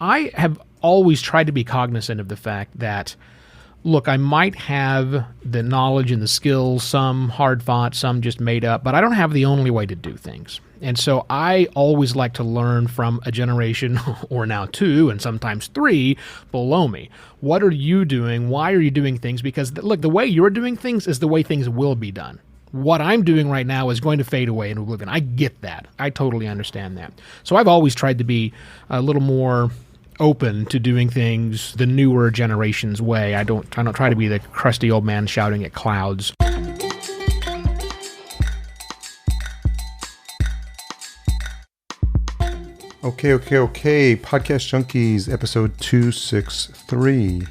I have always tried to be cognizant of the fact that, look, I might have the knowledge and the skills, some hard fought, some just made up, but I don't have the only way to do things. And so I always like to learn from a generation, or now two, and sometimes three, below me. What are you doing? Why are you doing things? Because, look, the way you're doing things is the way things will be done. What I'm doing right now is going to fade away in oblivion. I get that. I totally understand that. So I've always tried to be a little more open to doing things the newer generation's way. I don't try to be the crusty old man shouting at clouds. Okay. Podcast Junkies, episode 263.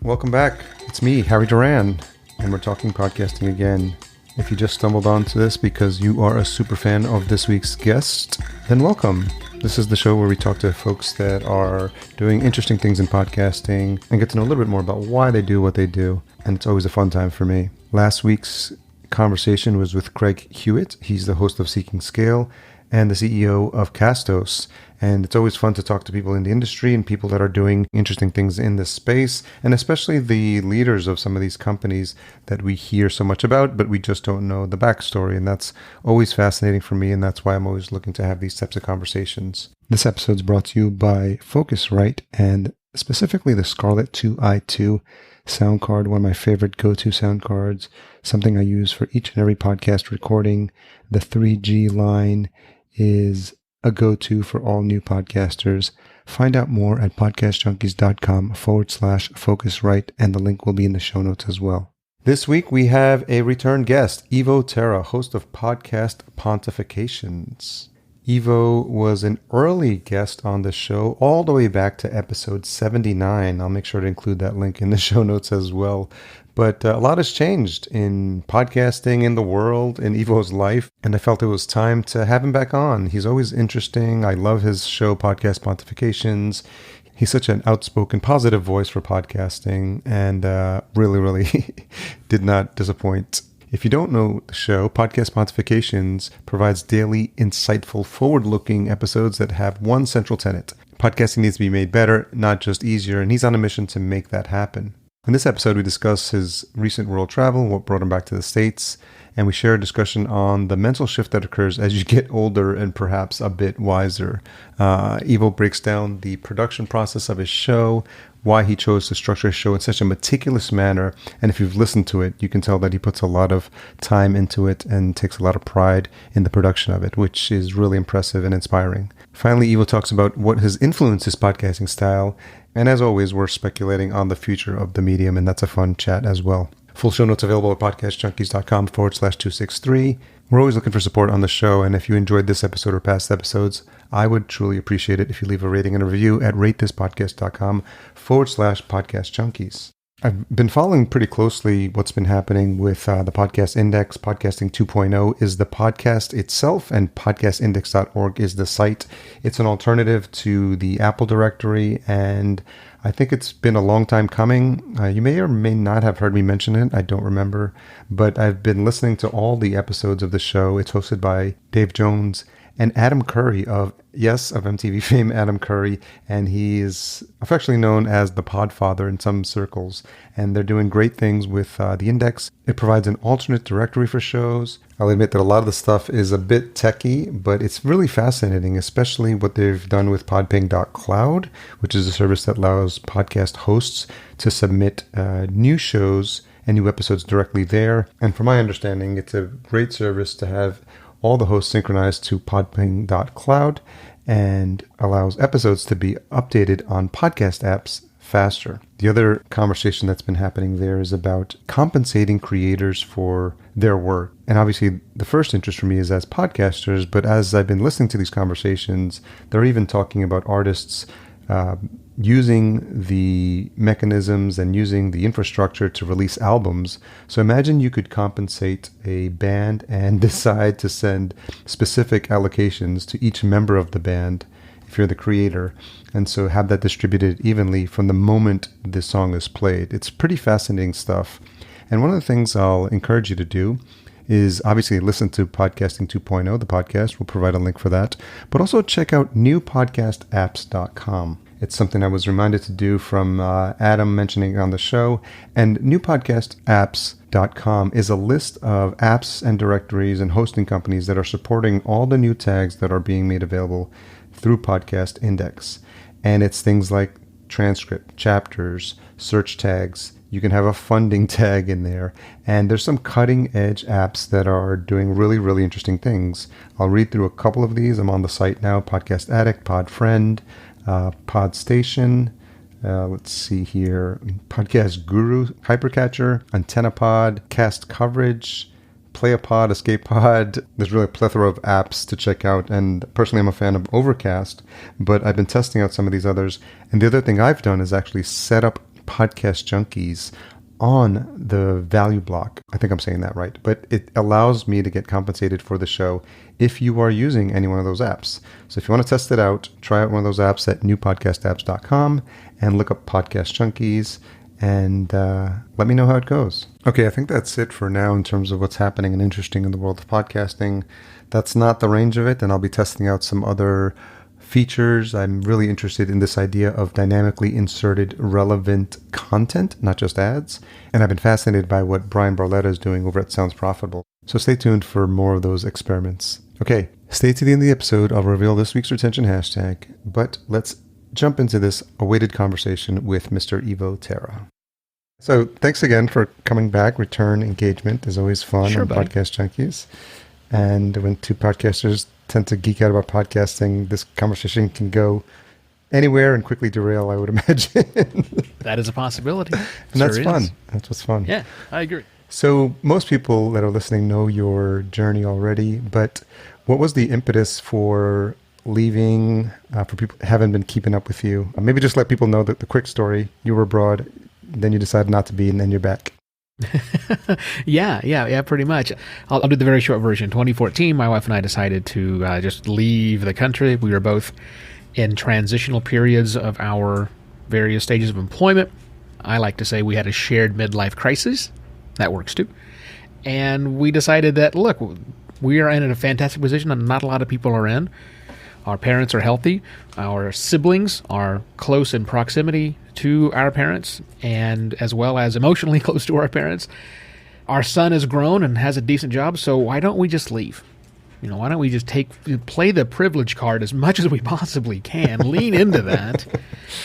Welcome back. It's me, Harry Duran, and we're talking podcasting again. If you just stumbled onto this because you are a super fan of this week's guest, then welcome. This is the show where we talk to folks that are doing interesting things in podcasting and get to know a little bit more about why they do what they do. And it's always a fun time for me. Last week's conversation was with Craig Hewitt. He's the host of Seeking Scale and the CEO of Castos. And it's always fun to talk to people in the industry and people that are doing interesting things in this space, and especially the leaders of some of these companies that we hear so much about, but we just don't know the backstory. And that's always fascinating for me, and that's why I'm always looking to have these types of conversations. This episode's brought to you by Focusrite, and specifically the Scarlett 2i2 sound card, one of my favorite go-to sound cards, something I use for each and every podcast recording. The 3G line is a go-to for all new podcasters. Find out more at podcastjunkies.com/Focusrite, and the link will be in the show notes as well. This week we have a return guest, Evo Terra, host of Podcast Pontifications. Evo was an early guest on the show all the way back to episode 79. I'll make sure to include that link in the show notes as well. But a lot has changed in podcasting, in the world, in Evo's life, and I felt it was time to have him back on. He's always interesting. I love his show, Podcast Pontifications. He's such an outspoken, positive voice for podcasting, and really did not disappoint. If you don't know the show, Podcast Pontifications provides daily, insightful, forward-looking episodes that have one central tenet. Podcasting needs to be made better, not just easier, and he's on a mission to make that happen. In this episode, we discuss his recent world travel, what brought him back to the States, and we share a discussion on the mental shift that occurs as you get older and perhaps a bit wiser. Evo breaks down the production process of his show, why he chose to structure his show in such a meticulous manner, and if you've listened to it, you can tell that he puts a lot of time into it and takes a lot of pride in the production of it, which is really impressive and inspiring. Finally, Evo talks about what has influenced his podcasting style, and as always, we're speculating on the future of the medium, and that's a fun chat as well. Full show notes available at podcastjunkies.com/263. We're always looking for support on the show, and if you enjoyed this episode or past episodes, I would truly appreciate it if you leave a rating and a review at ratethispodcast.com/podcastjunkies. I've been following pretty closely what's been happening with the Podcast Index. Podcasting 2.0 is the podcast itself, and podcastindex.org is the site. It's an alternative to the Apple directory, and I think it's been a long time coming. You may or may not have heard me mention it. I don't remember, but I've been listening to all the episodes of the show. It's hosted by Dave Jones and Adam Curry of MTV fame, Adam Curry, and he is affectionately known as the Podfather in some circles, and they're doing great things with the Index. It provides an alternate directory for shows. I'll admit that a lot of the stuff is a bit techy, but it's really fascinating, especially what they've done with podping.cloud, which is a service that allows podcast hosts to submit new shows and new episodes directly there. And from my understanding, it's a great service to have all the hosts synchronized to podping.cloud and allows episodes to be updated on podcast apps faster. The other conversation that's been happening there is about compensating creators for their work. And obviously the first interest for me is as podcasters, but as I've been listening to these conversations, they're even talking about artists using the mechanisms and using the infrastructure to release albums. So imagine you could compensate a band and decide to send specific allocations to each member of the band if you're the creator, and so have that distributed evenly from the moment the song is played. It's pretty fascinating stuff. And one of the things I'll encourage you to do is obviously listen to Podcasting 2.0, the podcast. We'll provide a link for that. But also check out newpodcastapps.com. It's something I was reminded to do from Adam mentioning it on the show. And newpodcastapps.com is a list of apps and directories and hosting companies that are supporting all the new tags that are being made available through Podcast Index. And it's things like transcript, chapters, search tags. You can have a funding tag in there. And there's some cutting edge apps that are doing really, really interesting things. I'll read through a couple of these. I'm on the site now: Podcast Addict, Podfriend, Podstation. Let's see here. Podcast Guru, Hypercatcher, AntennaPod, Cast Coverage, PlayAPod, EscapePod. There's really a plethora of apps to check out. And personally, I'm a fan of Overcast, but I've been testing out some of these others. And the other thing I've done is actually set up Podcast Junkies on the value block. I think I'm saying that right, but it allows me to get compensated for the show if you are using any one of those apps. So if you want to test it out, try out one of those apps at newpodcastapps.com and look up Podcast Junkies and let me know how it goes. Okay, I think that's it for now in terms of what's happening and interesting in the world of podcasting. That's not the range of it, and I'll be testing out some other features. I'm really interested in this idea of dynamically inserted relevant content, not just ads. And I've been fascinated by what Brian Barletta is doing over at Sounds Profitable. So stay tuned for more of those experiments. Okay, stay to the end of the episode. I'll reveal this week's retention hashtag, but let's jump into this awaited conversation with Mr. Evo Terra. So thanks again for coming back. Return engagement is always fun on buddy. Podcast Junkies. And when two podcasters tend to geek out about podcasting, this conversation can go anywhere and quickly derail, I would imagine. That is a possibility. And that's Sure fun. is. That's what's fun. Yeah, I agree. So most people that are listening know your journey already, but what was the impetus for leaving, for people who haven't been keeping up with you? Maybe just let people know that the quick story: you were abroad, then you decided not to be, and then you're back. Yeah, pretty much. I'll do the very short version. 2014, my wife and I decided to just leave the country. We were both in transitional periods of our various stages of employment. I like to say we had a shared midlife crisis. That works too. And we decided that, look, we are in a fantastic position that not a lot of people are in. Our parents are healthy. Our siblings are close in proximity to our parents, and as well as emotionally close to our parents. Our son is grown and has a decent job, so why don't we just leave? Why don't we just play the privilege card as much as we possibly can, lean into that,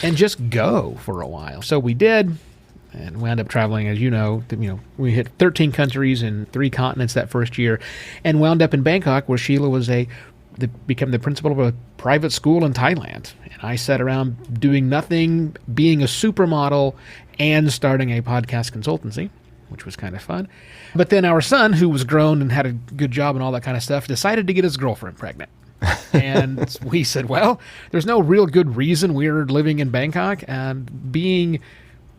and just go for a while. So we did, and wound up traveling, as you know, we hit 13 countries and 3 continents that first year, and wound up in Bangkok, where Sheila was became the principal of a private school in Thailand. And I sat around doing nothing, being a supermodel, and starting a podcast consultancy, which was kind of fun. But then our son, who was grown and had a good job and all that kind of stuff, decided to get his girlfriend pregnant. And we said, well, there's no real good reason we're living in Bangkok, and being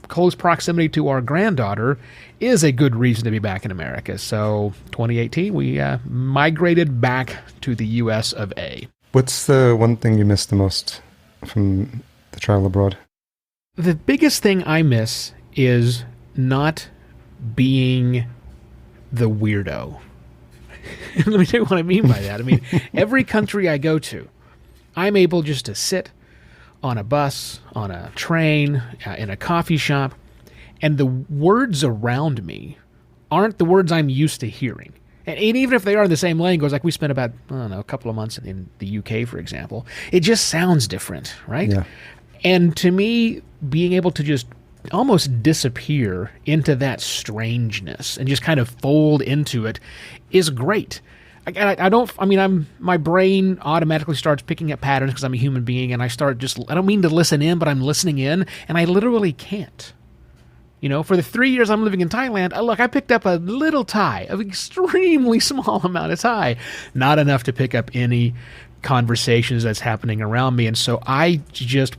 close proximity to our granddaughter is a good reason to be back in America. So 2018, we migrated back to the US of A. What's the one thing you miss the most from the travel abroad? The biggest thing I miss is not being the weirdo. Let me tell you what I mean by that. I mean, every country I go to, I'm able just to sit on a bus, on a train, in a coffee shop, and the words around me aren't the words I'm used to hearing. And even if they are in the same language, like we spent about, a couple of months in the UK, for example, it just sounds different, right? Yeah. And to me, being able to just almost disappear into that strangeness and just kind of fold into it is great. My brain automatically starts picking up patterns because I'm a human being, and I don't mean to listen in, but I'm listening in, and I literally can't. For the 3 years I'm living in Thailand, I picked up a little Thai, an extremely small amount of Thai, not enough to pick up any conversations that's happening around me. And so I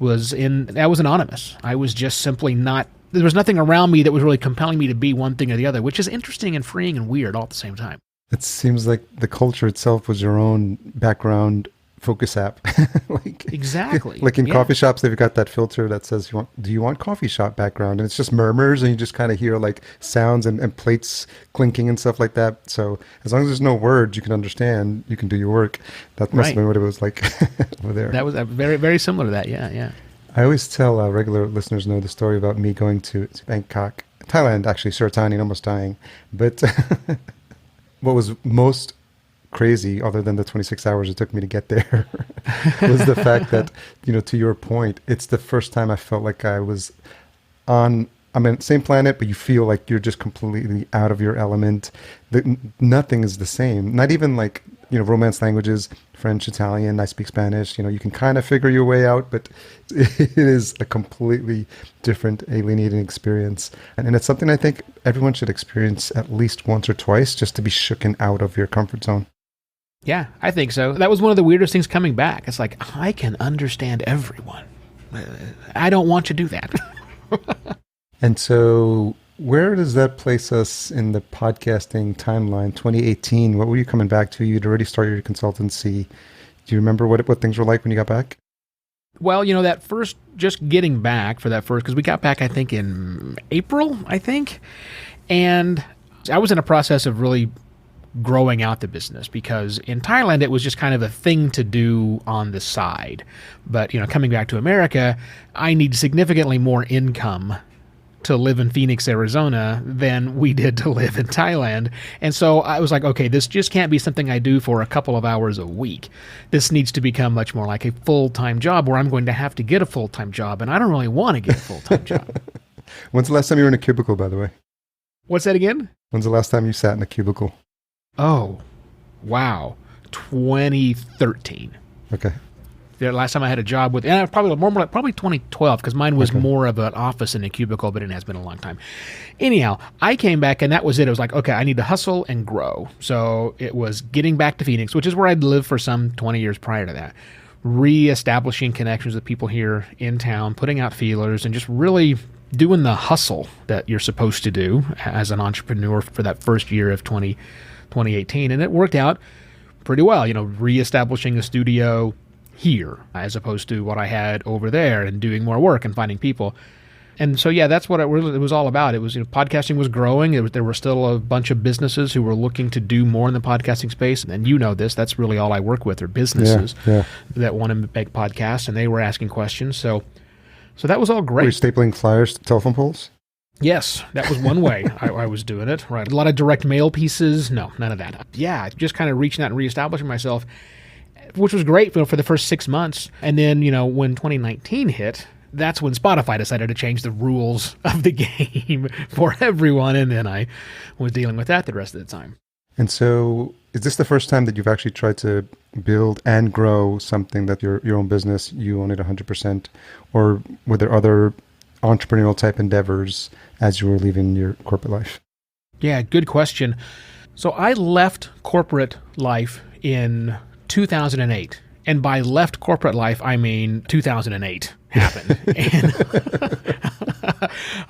was anonymous. I was just simply there was nothing around me that was really compelling me to be one thing or the other, which is interesting and freeing and weird all at the same time. It seems like the culture itself was your own background focus app. Exactly. Like in coffee shops, they've got that filter that says, do you want coffee shop background? And it's just murmurs, and you just kind of hear like sounds and plates clinking and stuff like that. So as long as there's no words you can understand, you can do your work. That must have been what it was like over there. That was very, very similar to that. Yeah. I always tell regular listeners know the story about me going to Bangkok, Thailand, actually, Suratani, and almost dying. But what was most crazy, other than the 26 hours it took me to get there, was the fact that, to your point, it's the first time I felt like I was same planet, but you feel like you're just completely out of your element. Nothing is the same. Not even like, Romance languages, French, Italian, I speak Spanish, you can kind of figure your way out, but it is a completely different alienating experience. And it's something I think everyone should experience at least once or twice just to be shooken out of your comfort zone. Yeah, I think so. That was one of the weirdest things coming back. It's like, I can understand everyone. I don't want to do that. And so where does that place us in the podcasting timeline? 2018, what were you coming back to? You'd already started your consultancy. Do you remember what things were like when you got back? Well, that first, just getting back for that first, because we got back, I think, in April, and I was in a process of really growing out the business, because in Thailand, it was just kind of a thing to do on the side. But, coming back to America, I need significantly more income to live in Phoenix, Arizona than we did to live in Thailand. And so I was like, okay, this just can't be something I do for a couple of hours a week. This needs to become much more like a full-time job where I'm going to have to get a full-time job, and I don't really want to get a full-time job. When's the last time you were in a cubicle, by the way? What's that again? When's the last time you sat in a cubicle? Oh, wow. 2013. Okay. The last time I had a job with, and probably 2012, because mine was more of an office and a cubicle, but it has been a long time. Anyhow, I came back, and that was it. It was like, okay, I need to hustle and grow. So it was getting back to Phoenix, which is where I'd lived for some 20 years prior to that, reestablishing connections with people here in town, putting out feelers, and just really doing the hustle that you're supposed to do as an entrepreneur for that first year of 2018. And it worked out pretty well, reestablishing a studio here as opposed to what I had over there, and doing more work and finding people. And so, yeah, that's what it was all about. It was, podcasting was growing. There were still a bunch of businesses who were looking to do more in the podcasting space. And this, that's really all I work with, are businesses that want to make podcasts, and they were asking questions. So that was all great. Were you stapling flyers to telephone poles? Yes, that was one way I was doing it. Right. A lot of direct mail pieces. No, none of that. Yeah, just kind of reaching out and reestablishing myself, which was great for the first 6 months. And then, when 2019 hit, that's when Spotify decided to change the rules of the game for everyone. And then I was dealing with that the rest of the time. And so is this the first time that you've actually tried to build and grow something that your own business, you own it 100%? Or were there other entrepreneurial type endeavors as you were leaving your corporate life? Yeah, good question. So I left corporate life in 2008. And by left corporate life, I mean 2008 happened. And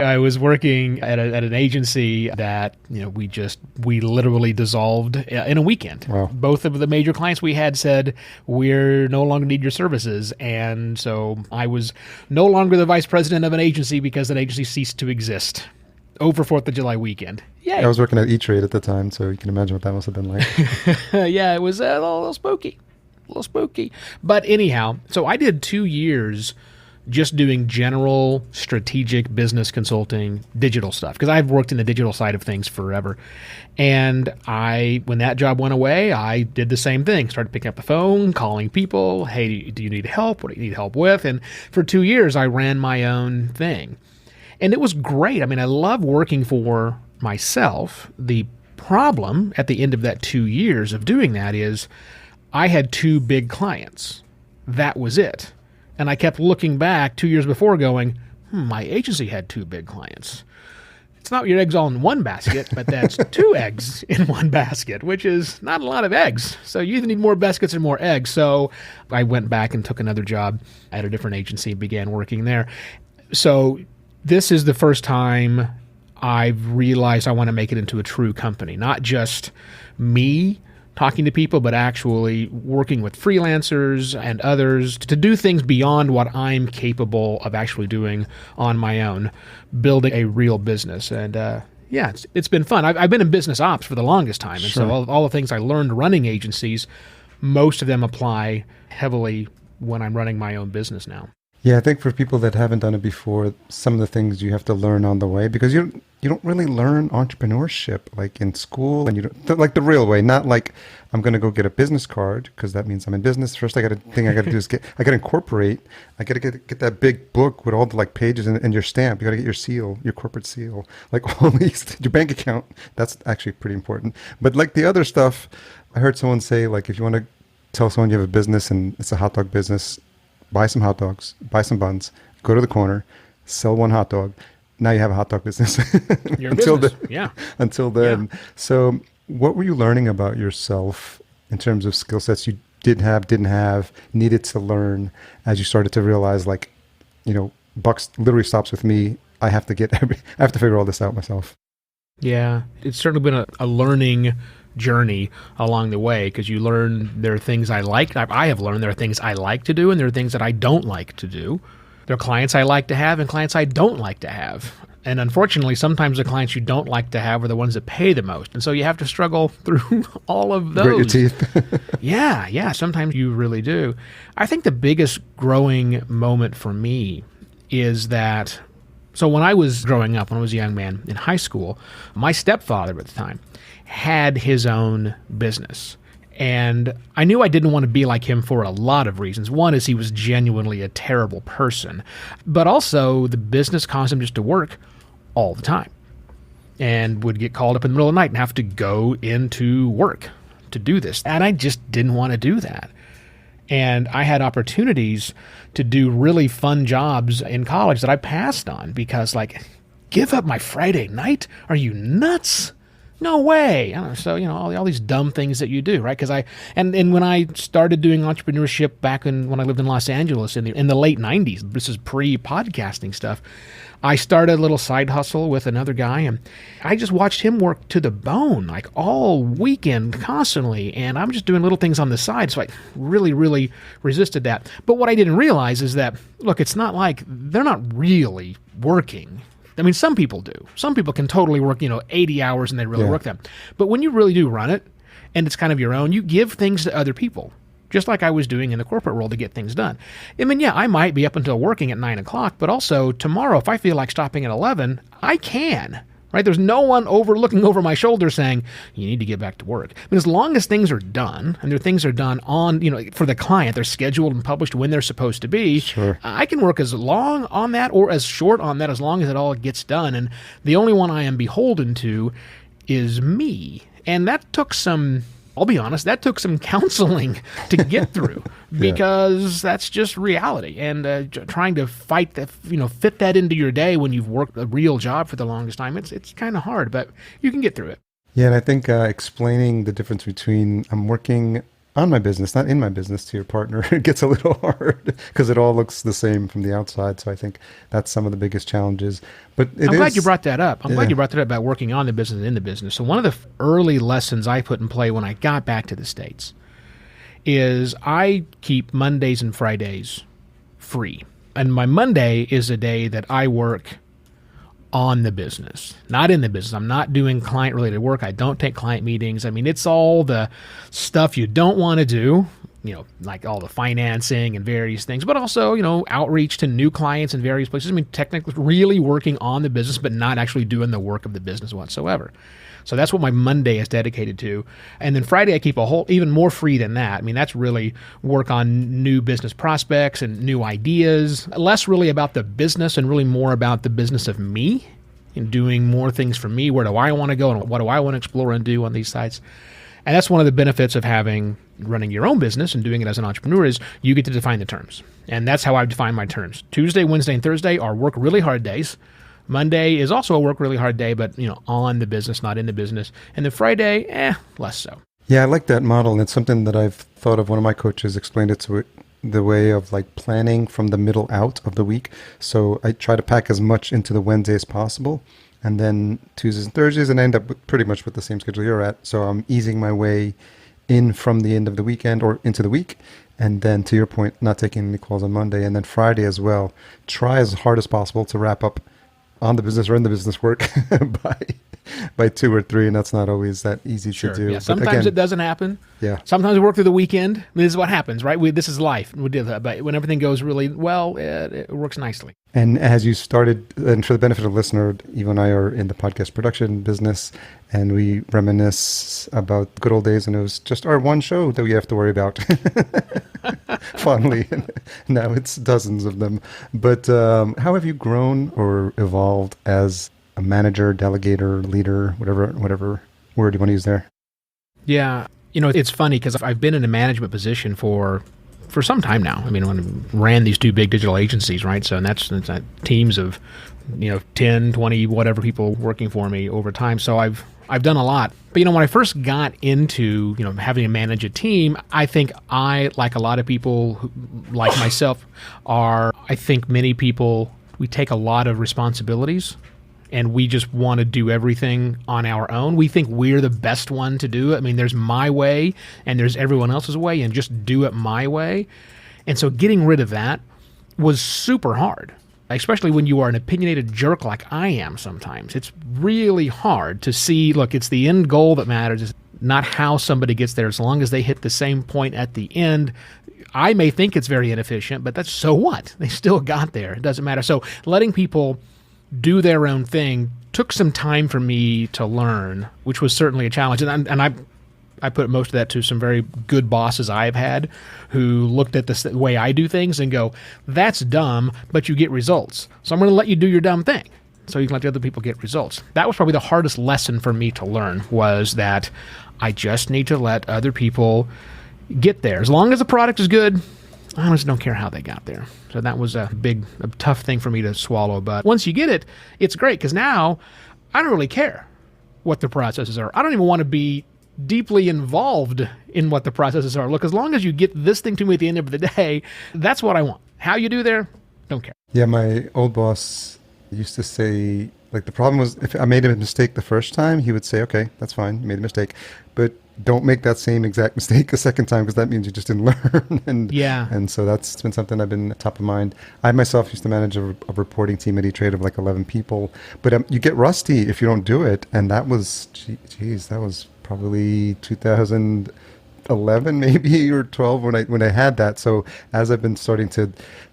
I was working at an agency that, we literally dissolved in a weekend. Wow. Both of the major clients we had said, we're no longer need your services. And so I was no longer the vice president of an agency because that agency ceased to exist over 4th of July weekend. Yeah, I was working at E-Trade at the time, so you can imagine what that must have been like. Yeah, it was a little spooky. But anyhow, so I did 2 years just doing general strategic business consulting, digital stuff, because I've worked in the digital side of things forever. And when that job went away, I did the same thing. Started picking up the phone, calling people. Hey, do you need help? What do you need help with? And for 2 years, I ran my own thing. And it was great. I mean, I love working for myself. The problem at the end of that 2 years of doing that is I had 2 big clients. That was it. And I kept looking back 2 years before going, my agency had 2 big clients. It's not your eggs all in one basket, but that's 2 eggs in one basket, which is not a lot of eggs. So you either need more baskets or more eggs. So I went back and took another job at a different agency and began working there. So this is the first time I've realized I want to make it into a true company, not just me talking to people, but actually working with freelancers and others to do things beyond what I'm capable of actually doing on my own, building a real business. And it's been fun. I've been in business ops for the longest time. And so all the things I learned running agencies, most of them apply heavily when I'm running my own business now. Yeah, I think for people that haven't done it before, some of the things you have to learn on the way, because you don't really learn entrepreneurship like in school, and you don't like the real way, not like I'm going to go get a business card because that means I'm in business. First, I got to do is I got to incorporate. I got to get that big book with all the like pages and your stamp. You got to get your seal, your corporate seal, like all these, your bank account. That's actually pretty important. But like the other stuff, I heard someone say like if you want to tell someone you have a business and it's a hot dog business, buy some hot dogs, buy some buns, go to the corner, sell one hot dog. Now you have a hot dog business. Your business, yeah. Until then. Yeah. So what were you learning about yourself in terms of skill sets you didn't have, needed to learn as you started to realize like, buck literally stops with me. I have to figure all this out myself. Yeah. It's certainly been a learning journey along the way, because you learn there are things I have learned there are things I like to do and there are things that I don't like to do. There are clients I like to have and clients I don't like to have. And unfortunately, sometimes the clients you don't like to have are the ones that pay the most. And so you have to struggle through all of those. Grit your teeth. Yeah. Sometimes you really do. I think the biggest growing moment for me is that, so when I was growing up, when I was a young man in high school, my stepfather at the time had his own business. And I knew I didn't want to be like him for a lot of reasons. One is he was genuinely a terrible person, but also the business caused him just to work all the time and would get called up in the middle of the night and have to go into work to do this. And I just didn't want to do that. And I had opportunities to do really fun jobs in college that I passed on because, like, give up my Friday night? Are you nuts? No way. I don't know, so, all these dumb things that you do, right? Because and when I started doing entrepreneurship back when I lived in Los Angeles in the late 90s, this is pre-podcasting stuff, I started a little side hustle with another guy, and I just watched him work to the bone, like all weekend, constantly, and I'm just doing little things on the side, so I really, really resisted that. But what I didn't realize is that, look, it's not like they're not really working. I mean, some people do. Some people can totally work, 80 hours and they really work them. But when you really do run it, and it's kind of your own, you give things to other people, just like I was doing in the corporate world to get things done. I mean, I might be up until working at 9 o'clock, but also tomorrow, if I feel like stopping at 11, I can. Right? There's no one looking over my shoulder saying, you need to get back to work. I mean, as long as things are done, and things are done on, for the client, they're scheduled and published when they're supposed to be, sure. I can work as long on that or as short on that as long as it all gets done. And the only one I am beholden to is me. And that took I'll be honest, that took some counseling to get through because that's just reality. And trying to fight that, fit that into your day when you've worked a real job for the longest time, it's kind of hard, but you can get through it. Yeah, and I think explaining the difference between I'm working on my business, not in my business, to your partner, it gets a little hard because it all looks the same from the outside. So I think that's some of the biggest challenges. But I'm glad you brought that up. I'm glad you brought that up about working on the business and in the business. So one of the early lessons I put in play when I got back to the States is I keep Mondays and Fridays free. And my Monday is a day that I work on the business, not in the business. I'm not doing client-related work. I don't take client meetings. I mean, it's all the stuff you don't want to do, like all the financing and various things, but also, outreach to new clients in various places. I mean, technically really working on the business, but not actually doing the work of the business whatsoever. So that's what my Monday is dedicated to. And then Friday, I keep even more free than that. I mean, that's really work on new business prospects and new ideas, less really about the business and really more about the business of me and doing more things for me. Where do I want to go and what do I want to explore and do on these sites? And that's one of the benefits of running your own business and doing it as an entrepreneur is you get to define the terms. And that's how I define my terms. Tuesday, Wednesday, and Thursday are work really hard days. Monday is also a work really hard day, but on the business, not in the business. And then Friday, less so. Yeah, I like that model. And it's something that I've thought of. One of my coaches explained it to the way of like planning from the middle out of the week. So I try to pack as much into the Wednesday as possible. And then Tuesdays and Thursdays, and I end up pretty much with the same schedule you're at. So I'm easing my way in from the end of the weekend or into the week. And then to your point, not taking any calls on Monday. And then Friday as well. Try as hard as possible to wrap up on the business or in the business work by by 2 or 3, and that's not always that easy Sure. to do. Yeah. But Sometimes again, it doesn't happen. yeah. Sometimes we work through the weekend. I mean, this is what happens, right? This is life. We do that. But when everything goes really well, it works nicely. And as you started, and for the benefit of the listener, Evo and I are in the podcast production business, and we reminisce about good old days, and it was just our one show that we have to worry about fondly. Now it's dozens of them. But how have you grown or evolved as a manager, delegator, leader, whatever word you want to use there? Yeah. It's funny because I've been in a management position for some time now. I mean, when I ran these 2 big digital agencies, right? So that's teams of, 10, 20, whatever people working for me over time. So I've done a lot. But, when I first got into, having to manage a team, I think I, like a lot of people like myself, I think many people, we take a lot of responsibilities and we just want to do everything on our own. We think we're the best one to do it. I mean, there's my way and there's everyone else's way, and just do it my way. And so getting rid of that was super hard, especially when you are an opinionated jerk like I am sometimes. It's really hard to see, look, it's the end goal that matters. It's not how somebody gets there. As long as they hit the same point at the end, I may think it's very inefficient, but that's so what? They still got there. It doesn't matter. So letting people do their own thing took some time for me to learn, which was certainly a challenge. And I put most of that to some very good bosses I've had who looked at the way I do things and go, that's dumb, but you get results. So I'm going to let you do your dumb thing so you can let the other people get results. That was probably the hardest lesson for me to learn, was that I just need to let other people get there. As long as the product is good, I just don't care how they got there. So that was a tough thing for me to swallow. But once you get it, it's great, because now I don't really care what the processes are. I don't even want to be deeply involved in what the processes are. Look, as long as you get this thing to me at the end of the day, that's what I want. How you do there, don't care. Yeah, my old boss used to say, like, the problem was if I made a mistake the first time, he would say, okay, that's fine, you made a mistake, but don't make that same exact mistake a second time, because that means you just didn't learn. And so that's been something I've been top of mind. I myself used to manage a reporting team at E-Trade of like 11 people, but you get rusty if you don't do it. And that was, that was probably 2011 maybe, or 12 when I had that. So as I've been starting to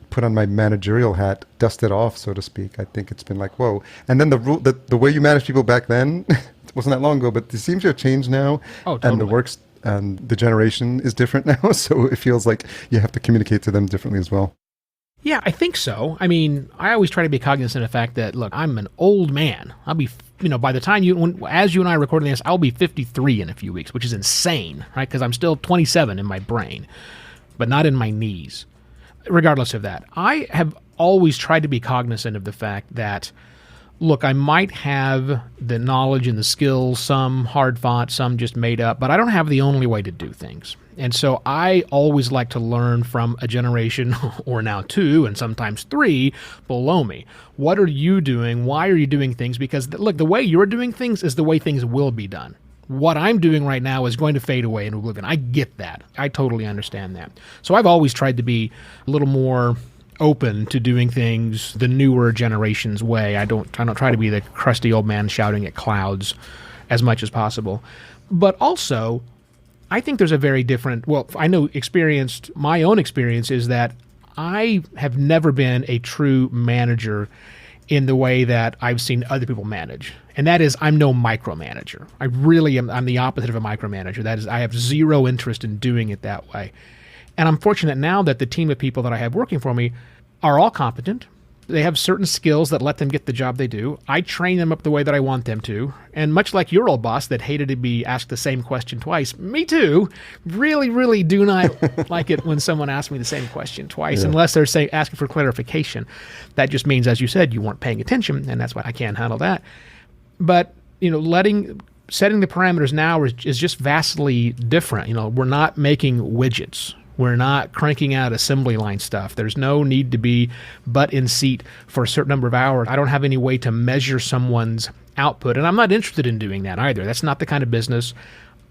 put on my managerial hat, dust it off, so to speak, I think it's been like, whoa. And then the way you manage people back then, it wasn't that long ago, but it seems to have changed now. Oh, totally. And the works and the generation is different now. So it feels like you have to communicate to them differently as well. Yeah, I think so. I mean, I always try to be cognizant of the fact that, look, I'm an old man. I'll be, by the time as you and I are recording this, I'll be 53 in a few weeks, which is insane, right? Because I'm still 27 in my brain, but not in my knees. Regardless of that, I have always tried to be cognizant of the fact that, look, I might have the knowledge and the skills, some hard fought, some just made up, but I don't have the only way to do things. And so I always like to learn from a generation, or now 2, and sometimes 3, below me. What are you doing? Why are you doing things? Because, look, the way you're doing things is the way things will be done. What I'm doing right now is going to fade away in oblivion. I get that. I totally understand that. So I've always tried to be a little more open to doing things the newer generation's way. I don't try to be the crusty old man shouting at clouds as much as possible. But also, I think there's a very different, I know my own experience is that I have never been a true manager in the way that I've seen other people manage. And that is, I'm no micromanager. I really am. I'm the opposite of a micromanager. That is, I have zero interest in doing it that way. And I'm fortunate now that the team of people that I have working for me are all competent. They have certain skills that let them get the job they do. I train them up the way that I want them to. And much like your old boss that hated to be asked the same question twice, me too, really, really do not like it when someone asks me the same question twice, unless they're asking for clarification. That just means, as you said, you weren't paying attention, and that's why I can't handle that. But, setting the parameters now is just vastly different. We're not making widgets. We're not cranking out assembly line stuff. There's no need to be butt in seat for a certain number of hours. I don't have any way to measure someone's output, and I'm not interested in doing that either. That's not the kind of business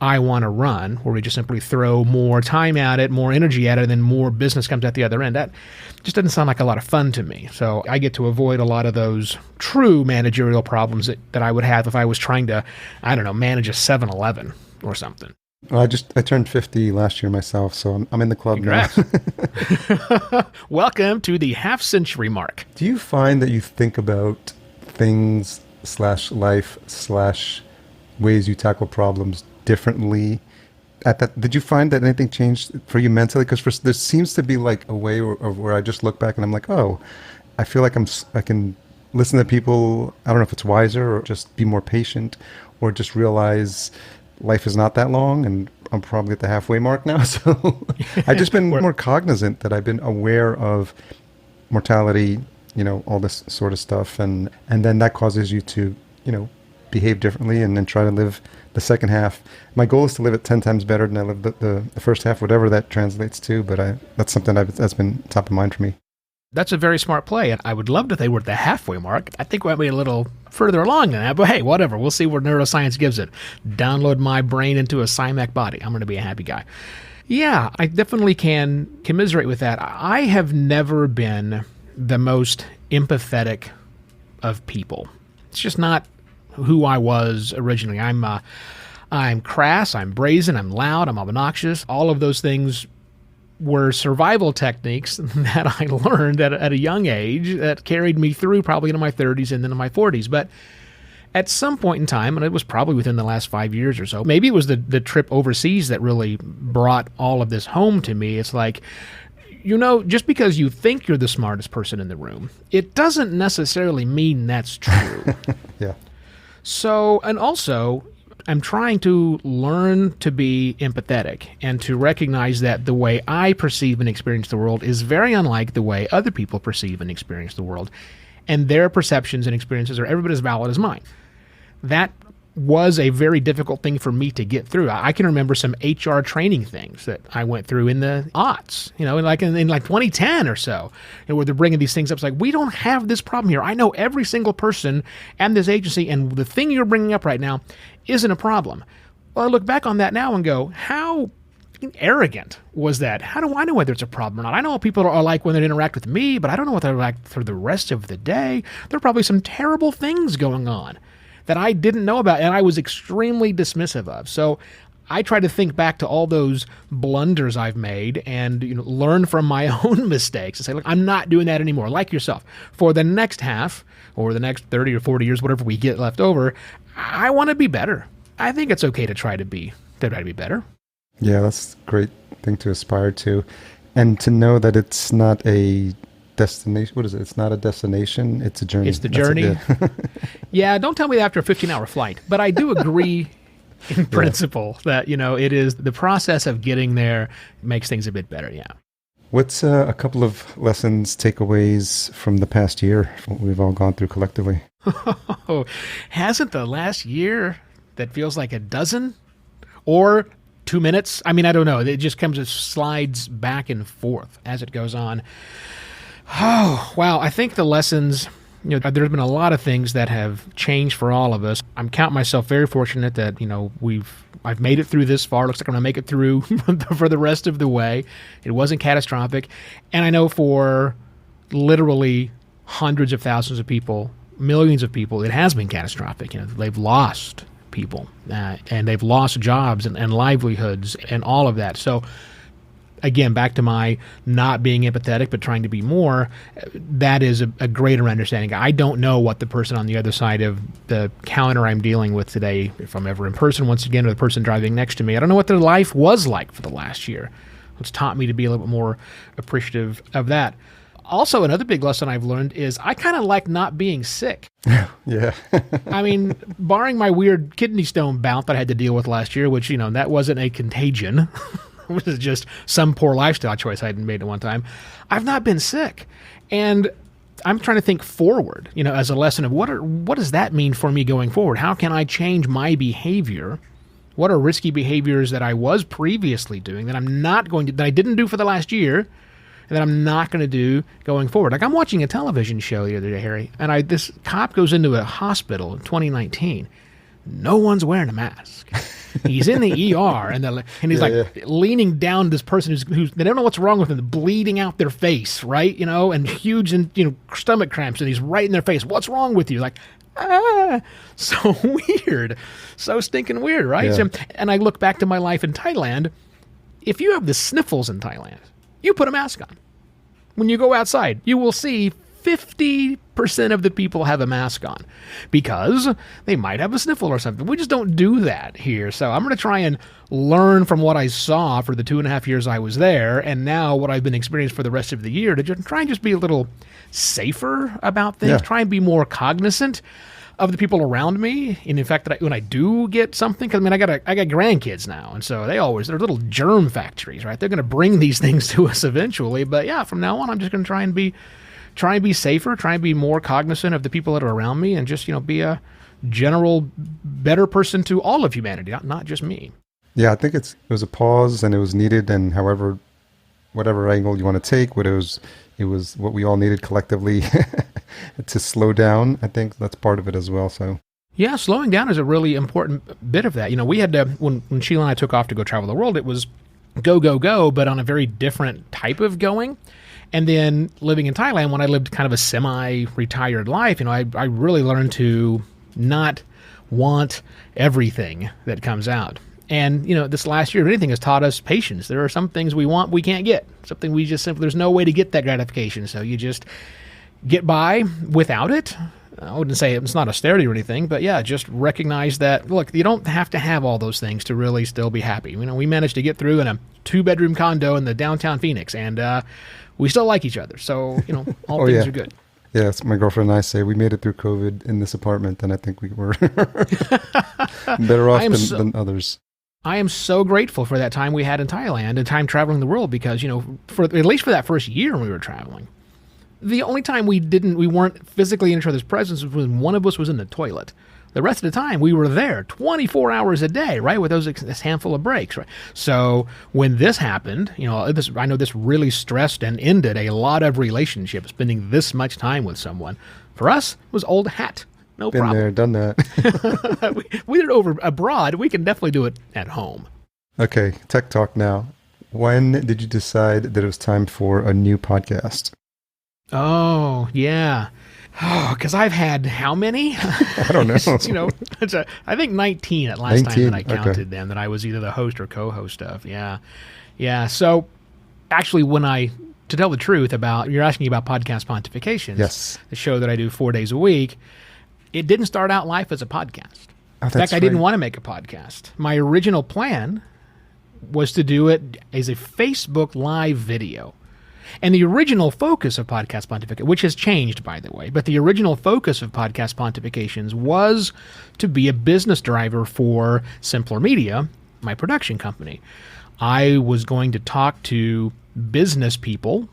I want to run, where we just simply throw more time at it, more energy at it, and then more business comes at the other end. That just doesn't sound like a lot of fun to me. So I get to avoid a lot of those true managerial problems that I would have if I was trying to, I don't know, manage a 7-Eleven or something. Well, I turned 50 last year myself, so I'm in the club Congrats. now. Welcome to the half-century mark. Do you find that you think about things /life / ways you tackle problems differently at that? Did you find that anything changed for you mentally? Because there seems to be like a way where I just look back and I'm like, oh, I feel like I can listen to people. I don't know if it's wiser or just be more patient or just realize life is not that long, and I'm probably at the halfway mark now. So I've just been more cognizant that I've been aware of mortality, all this sort of stuff. And then that causes you to, behave differently and then try to live the second half. My goal is to live it 10 times better than I lived the first half, whatever that translates to. But that's something that's been top of mind for me. That's a very smart play, and I would love to think we're at the halfway mark. I think we might be a little further along than that, but hey, whatever. We'll see where neuroscience gives it. Download my brain into a CIMAC body. I'm going to be a happy guy. Yeah, I definitely can commiserate with that. I have never been the most empathetic of people. It's just not who I was originally. I'm crass, I'm brazen, I'm loud, I'm obnoxious. All of those things were survival techniques that I learned at a young age that carried me through probably into my 30s and then in my 40s. But at some point in time, and it was probably within the last 5 years or so, maybe it was the trip overseas that really brought all of this home to me. It's like, just because you think you're the smartest person in the room, it doesn't necessarily mean that's true. Yeah. So, and also, I'm trying to learn to be empathetic and to recognize that the way I perceive and experience the world is very unlike the way other people perceive and experience the world. And their perceptions and experiences are every bit as valid as mine. That was a very difficult thing for me to get through. I can remember some HR training things that I went through in the aughts, in 2010 or so, where they're bringing these things up. It's like, we don't have this problem here. I know every single person and this agency, and the thing you're bringing up right now isn't a problem. Well, I look back on that now and go, how arrogant was that? How do I know whether it's a problem or not? I know what people are like when they interact with me, but I don't know what they're like for the rest of the day. There are probably some terrible things going on that I didn't know about, and I was extremely dismissive of. So I try to think back to all those blunders I've made and learn from my own mistakes and say, look, I'm not doing that anymore. Like yourself, for the next half or the next 30 or 40 years, whatever we get left over, I want to be better. I think it's okay to try to be better. Yeah, that's a great thing to aspire to, and to know that it's not a destination. What is it? It's not a destination. It's a journey. It's the journey. Yeah, don't tell me that after a 15-hour flight. But I do agree in principle that, it is the process of getting there makes things a bit better, yeah. What's a couple of lessons, takeaways from the past year, what we've all gone through collectively? Hasn't the last year that feels like a dozen? Or 2 minutes? I mean, I don't know. It just comes, it slides back and forth as it goes on. Oh, wow. I think the lessons, there's been a lot of things that have changed for all of us. I'm counting myself very fortunate that, I've made it through this far. Looks like I'm going to make it through for the rest of the way. It wasn't catastrophic. And I know for literally hundreds of thousands of people, millions of people, it has been catastrophic. They've lost people and they've lost jobs and livelihoods and all of that. So again, back to my not being empathetic, but trying to be more, that is a greater understanding. I don't know what the person on the other side of the counter I'm dealing with today, if I'm ever in person once again, or the person driving next to me, I don't know what their life was like for the last year. It's taught me to be a little bit more appreciative of that. Also, another big lesson I've learned is I kind of like not being sick. Yeah. I mean, barring my weird kidney stone bout that I had to deal with last year, which, that wasn't a contagion. It was just some poor lifestyle choice I hadn't made at one time. I've not been sick. And I'm trying to think forward, as a lesson of what does that mean for me going forward? How can I change my behavior? What are risky behaviors that I was previously doing that that I didn't do for the last year, and that I'm not going to do going forward? Like, I'm watching a television show the other day, Harry, and this cop goes into a hospital in 2019 no one's wearing a mask. He's in the ER, and he's leaning down this person who's they don't know what's wrong with them, bleeding out their face, right? And huge stomach cramps, and he's right in their face. What's wrong with you? Like, so weird, so stinking weird, right? Yeah. So, and I look back to my life in Thailand. If you have the sniffles in Thailand, you put a mask on. When you go outside, you will see 50% of the people have a mask on because they might have a sniffle or something. We just don't do that here. So I'm going to try and learn from what I saw for the 2.5 years I was there, and now what I've been experiencing for the rest of the year, to just try and just be a little safer about things, try and be more cognizant of the people around me. And in fact, that when I do get something, because I got grandkids now, and so they're little germ factories, right? They're going to bring these things to us eventually. But yeah, from now on, I'm just going to try and be safer, try and be more cognizant of the people that are around me, and just be a general better person to all of humanity, not just me. Yeah, I think it was a pause, and it was needed, and whatever angle you want to take, it was what we all needed collectively to slow down. I think that's part of it as well. So yeah, slowing down is a really important bit of that. We had to, when Sheila and I took off to go travel the world, it was go, but on a very different type of going. And then living in Thailand, when I lived kind of a semi-retired life, I really learned to not want everything that comes out. And, this last year, if anything, has taught us patience. There are some things we want we can't get. Something we just simply, there's no way to get that gratification. So you just get by without it. I wouldn't say it's not austerity or anything, but yeah, just recognize that, look, you don't have to have all those things to really still be happy. We managed to get through in a 2-bedroom condo in the downtown Phoenix, and we still like each other. So, all things are good. Yes, my girlfriend and I say we made it through COVID in this apartment, and I think we were better off than others. I am so grateful for that time we had in Thailand and time traveling the world because, at least for that first year when we were traveling, the only time we weren't physically in each other's presence was when one of us was in the toilet. The rest of the time we were there 24 hours a day, right? With this handful of breaks, right? So when this happened, I know this really stressed and ended a lot of relationships, spending this much time with someone. For us, it was old hat. No problem. Been there, done that. we did it over abroad. We can definitely do it at home. Okay, tech talk now. When did you decide that it was time for a new podcast? Oh, yeah. Oh, because I've had how many? I don't know. I think 19 at last time that I counted them, that I was either the host or co-host of. Yeah. Yeah. So actually, to tell the truth you're asking about Podcast Pontifications, yes, the show that I do 4 days a week, it didn't start out life as a podcast. In fact, I didn't want to make a podcast. My original plan was to do it as a Facebook Live video. And the original focus of Podcast Pontifications, which has changed, by the way, but the original focus of Podcast Pontifications was to be a business driver for Simpler Media, my production company. I was going to talk to business people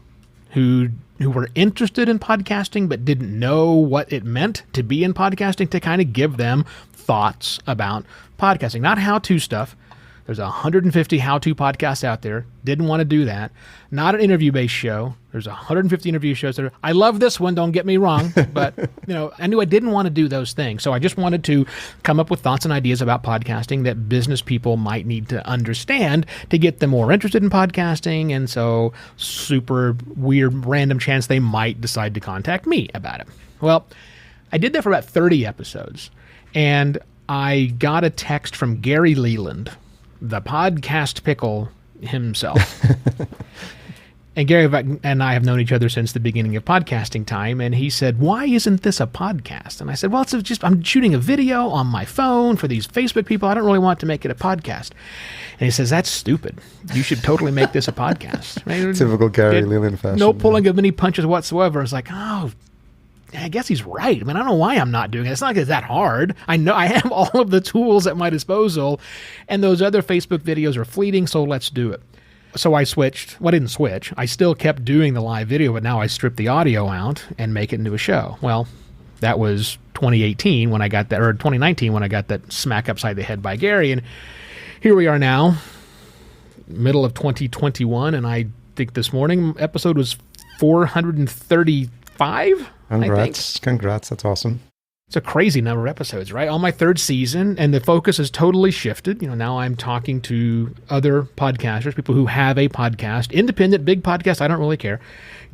who were interested in podcasting but didn't know what it meant to be in podcasting, to kind of give them thoughts about podcasting, not how-to stuff. There's 150 how-to podcasts out there. Didn't want to do that. Not an interview-based show. There's 150 interview shows there. I love this one, don't get me wrong, but I knew I didn't want to do those things. So I just wanted to come up with thoughts and ideas about podcasting that business people might need to understand to get them more interested in podcasting. And so super weird random chance they might decide to contact me about it. Well, I did that for about 30 episodes, and I got a text from Gary Leland, the podcast pickle himself. And Gary and I have known each other since the beginning of podcasting time, and he said, "Why isn't this a podcast?" And I said, "Well, I'm shooting a video on my phone for these Facebook people. I don't really want to make it a podcast." And he says, "That's stupid. You should totally make this a podcast." Right? Typical Gary Leland fashion. No pulling of any punches whatsoever. It's like, oh, I guess he's right. I don't know why I'm not doing it. It's not like it's that hard. I know I have all of the tools at my disposal, and those other Facebook videos are fleeting, so let's do it. So I switched. Well, I didn't switch. I still kept doing the live video, but now I stripped the audio out and make it into a show. Well, that was 2018 when I got that, or 2019 when I got that smack upside the head by Gary. And here we are now, middle of 2021, and I think this morning episode was 435. Congrats. That's awesome. It's a crazy number of episodes, right? On my third season, and the focus has totally shifted. Now I'm talking to other podcasters, people who have a podcast, independent, big podcast, I don't really care,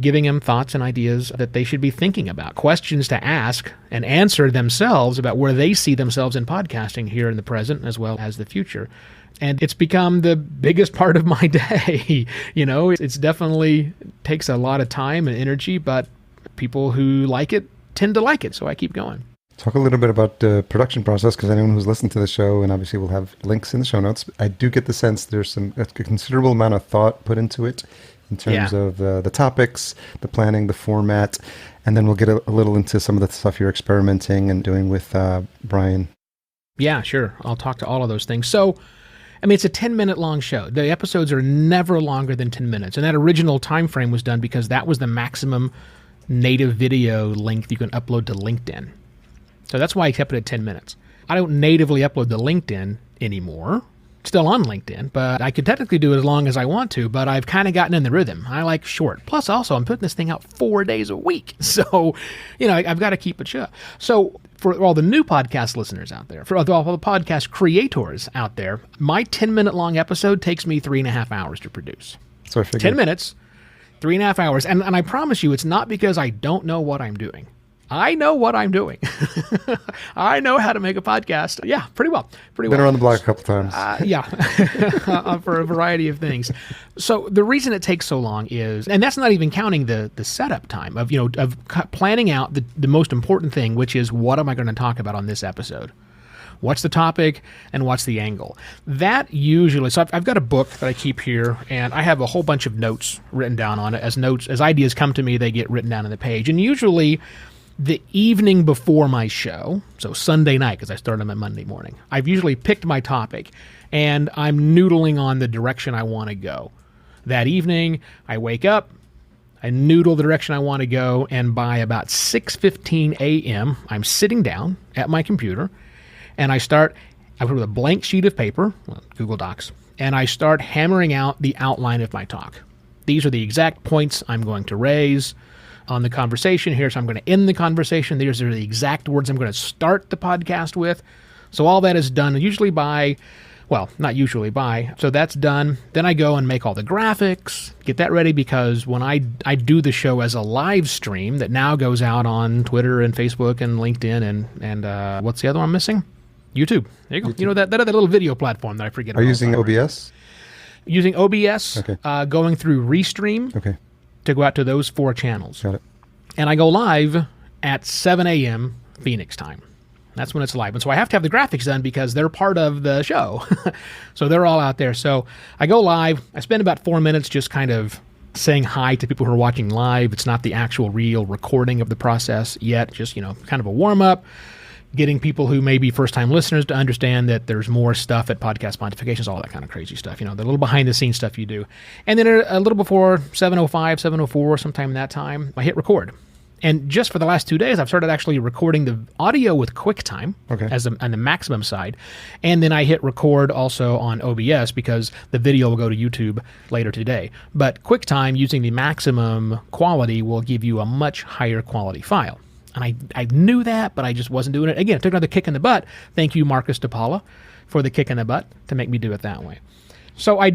giving them thoughts and ideas that they should be thinking about, questions to ask and answer themselves about where they see themselves in podcasting here in the present as well as the future. And it's become the biggest part of my day. It's definitely takes a lot of time and energy, but people who like it tend to like it, so I keep going. Talk a little bit about the production process, because anyone who's listened to the show, and obviously we'll have links in the show notes, I do get the sense there's a considerable amount of thought put into it in terms of the topics, the planning, the format, and then we'll get a little into some of the stuff you're experimenting and doing with Brian. Yeah, sure. I'll talk to all of those things. So, it's a 10-minute long show. The episodes are never longer than 10 minutes, and that original time frame was done because that was the maximum native video length you can upload to LinkedIn. So that's why I kept it at 10 minutes. I don't natively upload to LinkedIn anymore. Still on LinkedIn, but I could technically do it as long as I want to, but I've kind of gotten in the rhythm. I like short. Plus, also, I'm putting this thing out 4 days a week. So, I've got to keep it short. So for all the new podcast listeners out there, for all the podcast creators out there, my 10-minute long episode takes me 3.5 hours to produce. So I figured. 10 minutes, 3.5 hours. And I promise you, it's not because I don't know what I'm doing. I know what I'm doing. I know how to make a podcast. Yeah, pretty well. Been around the block a couple times. For a variety of things. So the reason it takes so long is, and that's not even counting the setup time of planning out the most important thing, which is what am I going to talk about on this episode? What's the topic and what's the angle? That usually, so I've got a book that I keep here, and I have a whole bunch of notes written down on it. As ideas come to me, they get written down on the page. And usually the evening before my show, so Sunday night, because I start them at Monday morning, I've usually picked my topic, and I'm noodling on the direction I want to go. That evening, I wake up, I noodle the direction I want to go, and by about 6:15 a.m., I'm sitting down at my computer, and I put with a blank sheet of paper, Google Docs, and I start hammering out the outline of my talk. These are the exact points I'm going to raise on the conversation. Here's how I'm going to end the conversation. These are the exact words I'm going to start the podcast with. So all that is done usually not usually by. So that's done. Then I go and make all the graphics, get that ready, because when I do the show as a live stream that now goes out on Twitter and Facebook and LinkedIn and what's the other one I'm missing? YouTube. There you go. YouTube. That little video platform that I forget about. Are you using OBS? Using OBS, okay. Going through Restream. Okay. To go out to those 4 channels. Got it. And I go live at 7 a.m. Phoenix time. That's when it's live. And so I have to have the graphics done because they're part of the show. So they're all out there. So I go live. I spend about 4 minutes just kind of saying hi to people who are watching live. It's not the actual real recording of the process yet. Just, kind of a warm-up. Getting people who may be first-time listeners to understand that there's more stuff at Podcast Pontifications, all that kind of crazy stuff, the little behind-the-scenes stuff you do. And then a little before 7:05, 7:04, sometime in that time, I hit record. And just for the last 2 days, I've started actually recording the audio with QuickTime on the maximum side. And then I hit record also on OBS because the video will go to YouTube later today. But QuickTime, using the maximum quality, will give you a much higher quality file. And I knew that, but I just wasn't doing it. Again, it took another kick in the butt. Thank you, Marcus DePaula, for the kick in the butt to make me do it that way. So I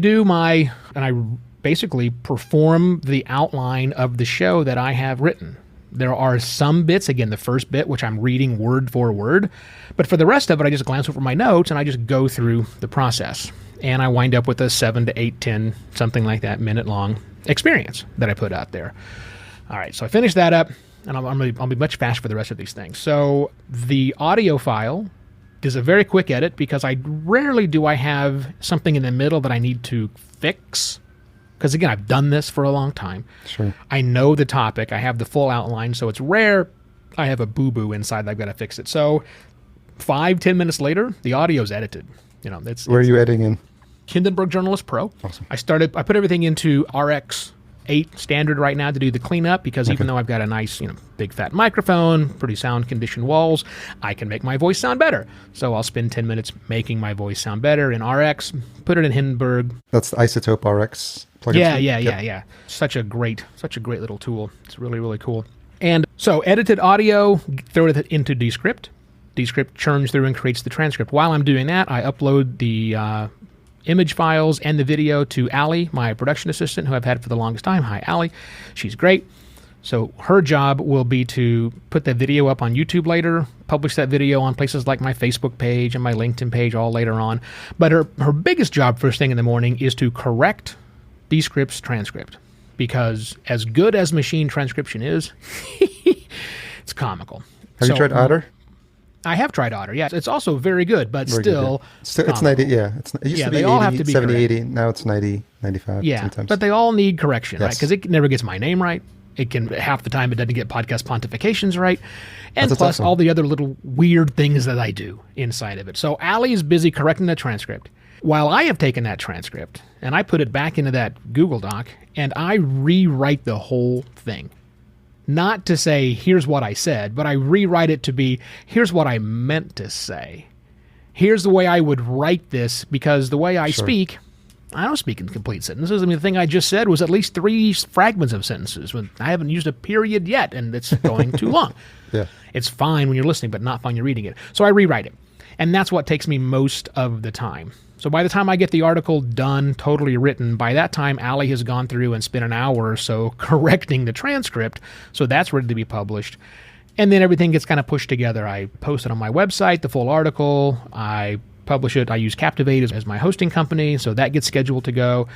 basically perform the outline of the show that I have written. There are some bits, again, the first bit, which I'm reading word for word. But for the rest of it, I just glance over my notes and I just go through the process. And I wind up with a 7 to 8, 10, something like that, minute-long experience that I put out there. All right, so I finish that up. And I'll be much faster for the rest of these things. So the audio file is a very quick edit because rarely do I have something in the middle that I need to fix. Because again, I've done this for a long time. Sure. I know the topic. I have the full outline. So it's rare I have a boo-boo inside that I've got to fix it. So 5-10 minutes later, the audio's edited. Where are you editing in? Hindenburg Journalist Pro. Awesome. I put everything into RX 8 standard right now to do the cleanup because even though I've got a nice, big fat microphone, pretty sound conditioned walls, I can make my voice sound better. So I'll spend 10 minutes making my voice sound better in RX, put it in Hindenburg. That's the Isotope RX plugin. Yeah. Such a great little tool. It's really, really cool. And so edited audio, throw it into Descript. Descript churns through and creates the transcript. While I'm doing that, I upload the image files and the video to Allie, my production assistant, who I've had for the longest time. Hi, Allie. She's great. So her job will be to put that video up on YouTube later, publish that video on places like my Facebook page and my LinkedIn page all later on. But her biggest job first thing in the morning is to correct Descript's transcript. Because as good as machine transcription is, it's comical. Have you tried Otter? I have tried Otter, yes. It's also very good, but Very still... good, yeah. It's 90, yeah. It used to be they all 80, have to be 70, correct. 80. Now it's 90, 95 Yeah, sometimes. but they all need correction, right? Yes. Because it never gets my name right. It can, half the time, it doesn't get Podcast Pontifications right. And That's plus awesome. all the other little weird things that I do inside of it. So Allie is busy correcting the transcript. While I have taken that transcript and I put it back into that Google Doc and I rewrite the whole thing. Not to say, here's what I said, but I rewrite it to be, here's what I meant to say. Here's the way I would write this, because the way I speak, I don't speak in complete sentences. I mean, the thing I just said was at least 3 fragments of sentences. When I haven't used a period yet, and it's going too long. Yeah. It's fine when you're listening, but not fine when you're reading it. So I rewrite it. And that's what takes me most of the time. So by the time I get the article done, totally written, by that time, Allie has gone through and spent an hour or so correcting the transcript. So that's ready to be published. And then everything gets kind of pushed together. I post it on my website, the full article. I publish it. I use Captivate as my hosting company. So that gets scheduled to go.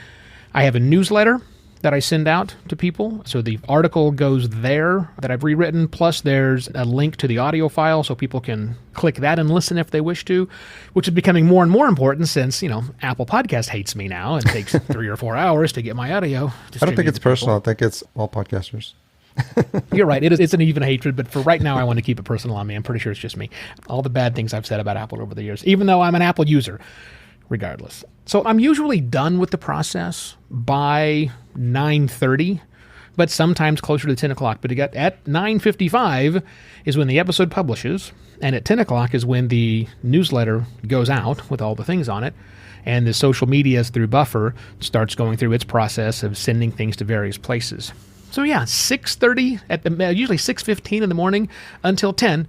I have a newsletter that I send out to people. So the article goes there that I've rewritten, plus there's a link to the audio file so people can click that and listen if they wish to, which is becoming more and more important since, Apple Podcast hates me now and takes 3 or 4 hours to get my audio. I don't think it's personal. I think it's all podcasters. You're right. It's an even hatred, but for right now, I want to keep it personal on me. I'm pretty sure it's just me. All the bad things I've said about Apple over the years, even though I'm an Apple user, regardless. So I'm usually done with the process by 9:30, but sometimes closer to 10 o'clock. But at 9:55 is when the episode publishes, and at 10 o'clock is when the newsletter goes out with all the things on it, and the social media through Buffer starts going through its process of sending things to various places. So yeah, 6:30 usually 6:15 in the morning until 10.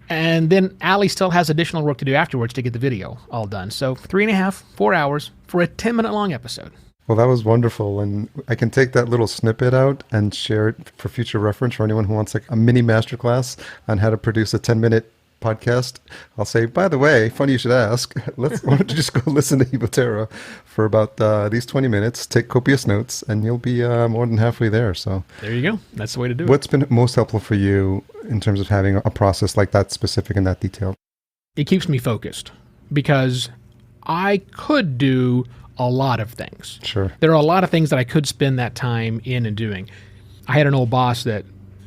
And then Allie still has additional work to do afterwards to get the video all done. So 3.5, 4 hours for a 10-minute long episode. Well, that was wonderful. And I can take that little snippet out and share it for future reference for anyone who wants a mini masterclass on how to produce a 10-minute podcast. I'll say, by the way, funny you should ask. Why don't you just go listen to Evo Terra for about these 20 minutes, take copious notes, and you'll be more than halfway there. So there you go. That's the way to do it. What's been most helpful for you in terms of having a process like that specific and that detailed? It keeps me focused because I could do a lot of things. Sure. There are a lot of things that I could spend that time in and doing. I had an old boss that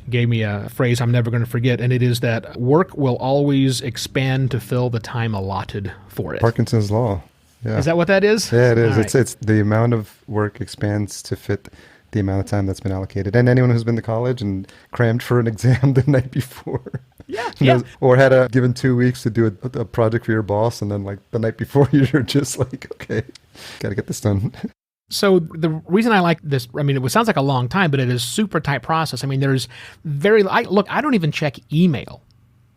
gave me a phrase I'm never going to forget, and it is that work will always expand to fill the time allotted for it. Parkinson's law. Yeah. Is that what that is? Yeah, it is. All right. It's the amount of work expands to fit the amount of time that's been allocated. And anyone who's been to college and crammed for an exam the night before. Yeah. Or had given 2 weeks to do a project for your boss, and then like the night before you're just like, okay, got to get this done. So the reason I like this, I mean, it sounds like a long time, but it is a super tight process. I mean, I don't even check email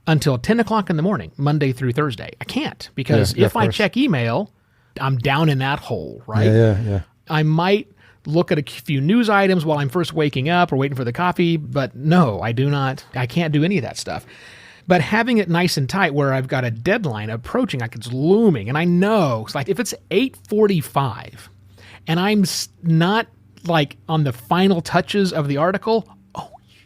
until 10 o'clock in the morning, Monday through Thursday. I can't, because if I check email, I'm down in that hole, right? Yeah. I might look at a few news items while I'm first waking up or waiting for the coffee, but no, I do not. I can't do any of that stuff. But having it nice and tight where I've got a deadline approaching, like it's looming, and I know, it's like if it's 8:45 and I'm not like on the final touches of the article,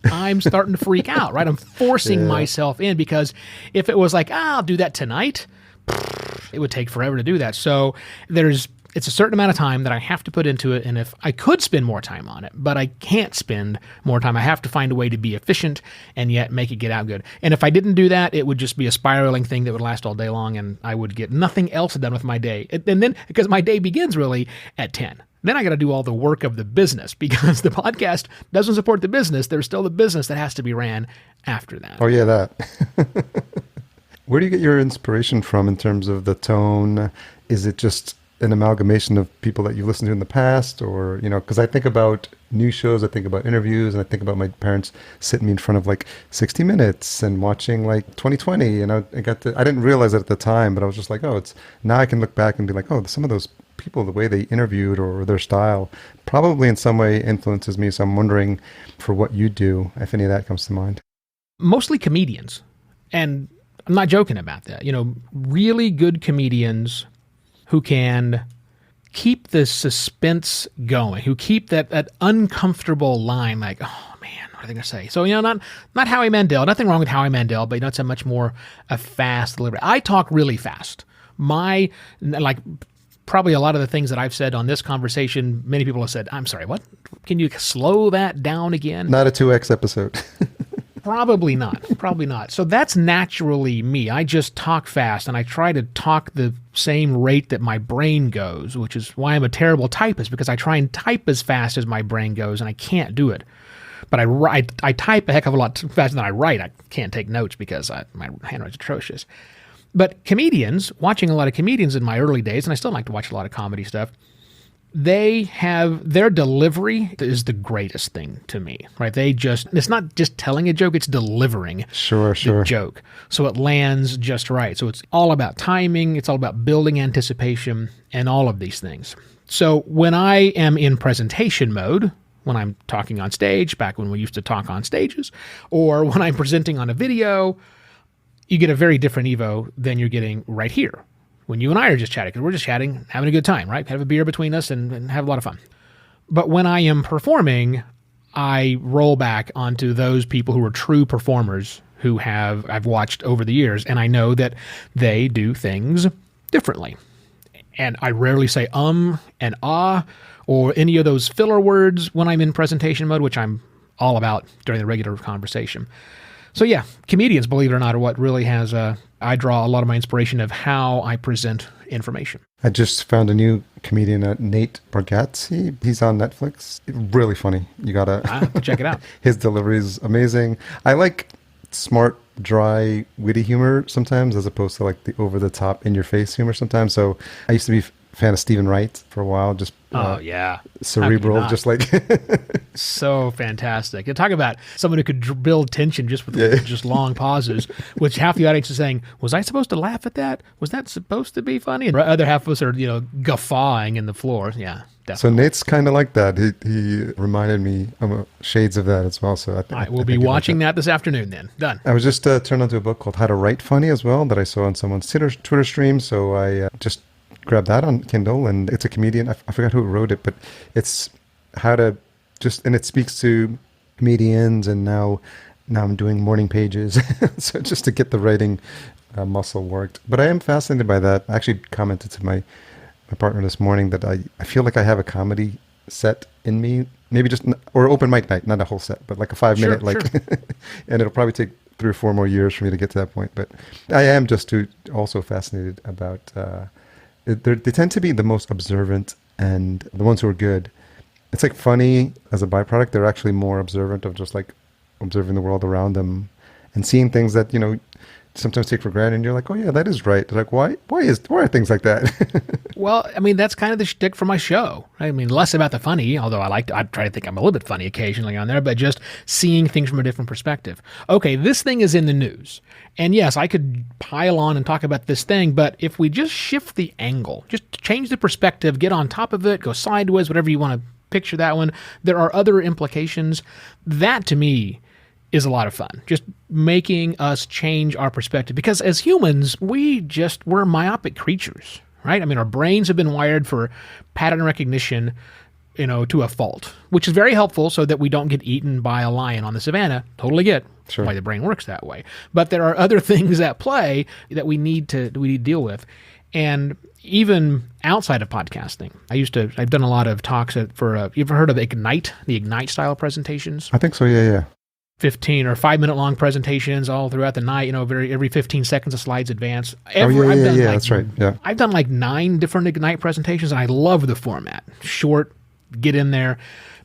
I'm starting to freak out, right? I'm forcing myself in, because if it was like, I'll do that tonight, it would take forever to do that. So it's a certain amount of time that I have to put into it. And if I could spend more time on it, but I can't spend more time, I have to find a way to be efficient and yet make it get out good. And if I didn't do that, it would just be a spiraling thing that would last all day long, and I would get nothing else done with my day. And then, because my day begins really at 10. Then I got to do all the work of the business, because the podcast doesn't support the business. There's still the business that has to be ran after that. Oh, yeah, that. Where do you get your inspiration from in terms of the tone? Is it just an amalgamation of people that you've listened to in the past, or, because I think about new shows, I think about interviews, and I think about my parents sitting me in front of like 60 Minutes and watching like 2020. And I didn't realize it at the time, but I was just like, now I can look back and be like, some of those people, the way they interviewed or their style probably in some way influences me. So I'm wondering for what you do, if any of that comes to mind. Mostly comedians. And I'm not joking about that. Really good comedians who can keep the suspense going, who keep that uncomfortable line, like, oh man, what are they going to say? So, not Howie Mandel, nothing wrong with Howie Mandel, but it's a much more a fast delivery. I talk really fast. Probably a lot of the things that I've said on this conversation, many people have said, I'm sorry, what? Can you slow that down again? Not a 2X episode. Probably not. So that's naturally me. I just talk fast, and I try to talk the same rate that my brain goes, which is why I'm a terrible typist, because I try and type as fast as my brain goes, and I can't do it. But I type a heck of a lot faster than I write. I can't take notes because my handwriting's atrocious. But comedians, watching a lot of comedians in my early days, and I still like to watch a lot of comedy stuff, their delivery is the greatest thing to me, right? It's not just telling a joke, it's delivering the joke. So it lands just right. So it's all about timing. It's all about building anticipation and all of these things. So when I am in presentation mode, when I'm talking on stage, back when we used to talk on stages, or when I'm presenting on a video, you get a very different Evo than you're getting right here. When you and I are just chatting, because we're just chatting, having a good time, right? Have a beer between us and have a lot of fun. But when I am performing, I roll back onto those people who are true performers who I've watched over the years, and I know that they do things differently. And I rarely say and ah or any of those filler words when I'm in presentation mode, which I'm all about during the regular conversation. So yeah, comedians, believe it or not, are what really has I draw a lot of my inspiration of how I present information. I just found a new comedian, Nate Bargatze. He's on Netflix. Really funny. You gotta check it out. His delivery is amazing. I like smart, dry, witty humor sometimes, as opposed to like the over-the-top, in-your-face humor sometimes. So I used to be a fan of Stephen Wright for a while. Just cerebral, just like so fantastic. You talk about someone who could build tension just with just long pauses, which half the audience is saying, "Was I supposed to laugh at that? Was that supposed to be funny?" And the other half of us are, guffawing in the floor. Yeah, definitely. So Nate's kind of like that. He reminded me of shades of that as well. So we'll be watching that this afternoon. Then done. I was just turned onto a book called How to Write Funny as well that I saw on someone's Twitter stream. So I just grabbed that on Kindle, and it's a comedian. I forgot who wrote it, but it's how to and it speaks to comedians, and now I'm doing morning pages. So just to get the writing muscle worked. But I am fascinated by that. I actually commented to my partner this morning that I feel like I have a comedy set in me, maybe or open mic night, not a whole set, but like a 5-minute, sure. And it'll probably take 3 or 4 more years for me to get to that point. But I am just also fascinated about, they tend to be the most observant, and the ones who are good. It's like funny as a byproduct. They're actually more observant of just like observing the world around them and seeing things that, sometimes take for granted, and you're like, oh yeah, that is right. They're like, why are things like that? Well, I mean, that's kind of the shtick for my show. Right? I mean, less about the funny, although I try to think I'm a little bit funny occasionally on there, but just seeing things from a different perspective. Okay, this thing is in the news. And yes, I could pile on and talk about this thing, but if we just shift the angle, just change the perspective, get on top of it, go sideways, whatever you want to picture that one, there are other implications. That to me is a lot of fun. Just making us change our perspective. Because as humans, we're myopic creatures, right? I mean, our brains have been wired for pattern recognition, to a fault, which is very helpful so that we don't get eaten by a lion on the savannah. Totally get why the brain works that way. But there are other things at play that we need to deal with. And even outside of podcasting, I've done a lot of talks you ever heard of Ignite, the Ignite style presentations? I think so. Yeah. 15 or 5-minute long presentations all throughout the night, every 15 seconds the slides advance. That's right. Yeah. I've done like 9 different Ignite presentations, and I love the format. Short, get in there.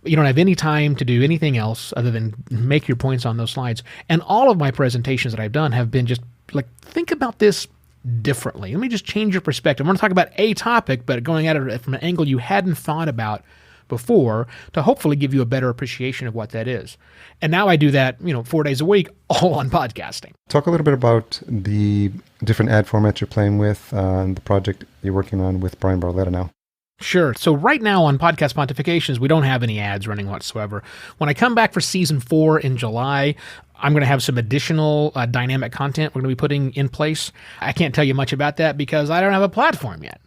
You don't have any time to do anything else other than make your points on those slides. And all of my presentations that I've done have been just like, think about this differently. Let me just change your perspective. I'm going to talk about a topic, but going at it from an angle you hadn't thought about before to hopefully give you a better appreciation of what that is. And now I do that, 4 days a week, all on podcasting. Talk a little bit about the different ad formats you're playing with and the project you're working on with Brian Barletta now. Sure. So right now on Podcast Pontifications, we don't have any ads running whatsoever. When I come back for season 4 in July, I'm going to have some additional dynamic content we're going to be putting in place. I can't tell you much about that because I don't have a platform yet.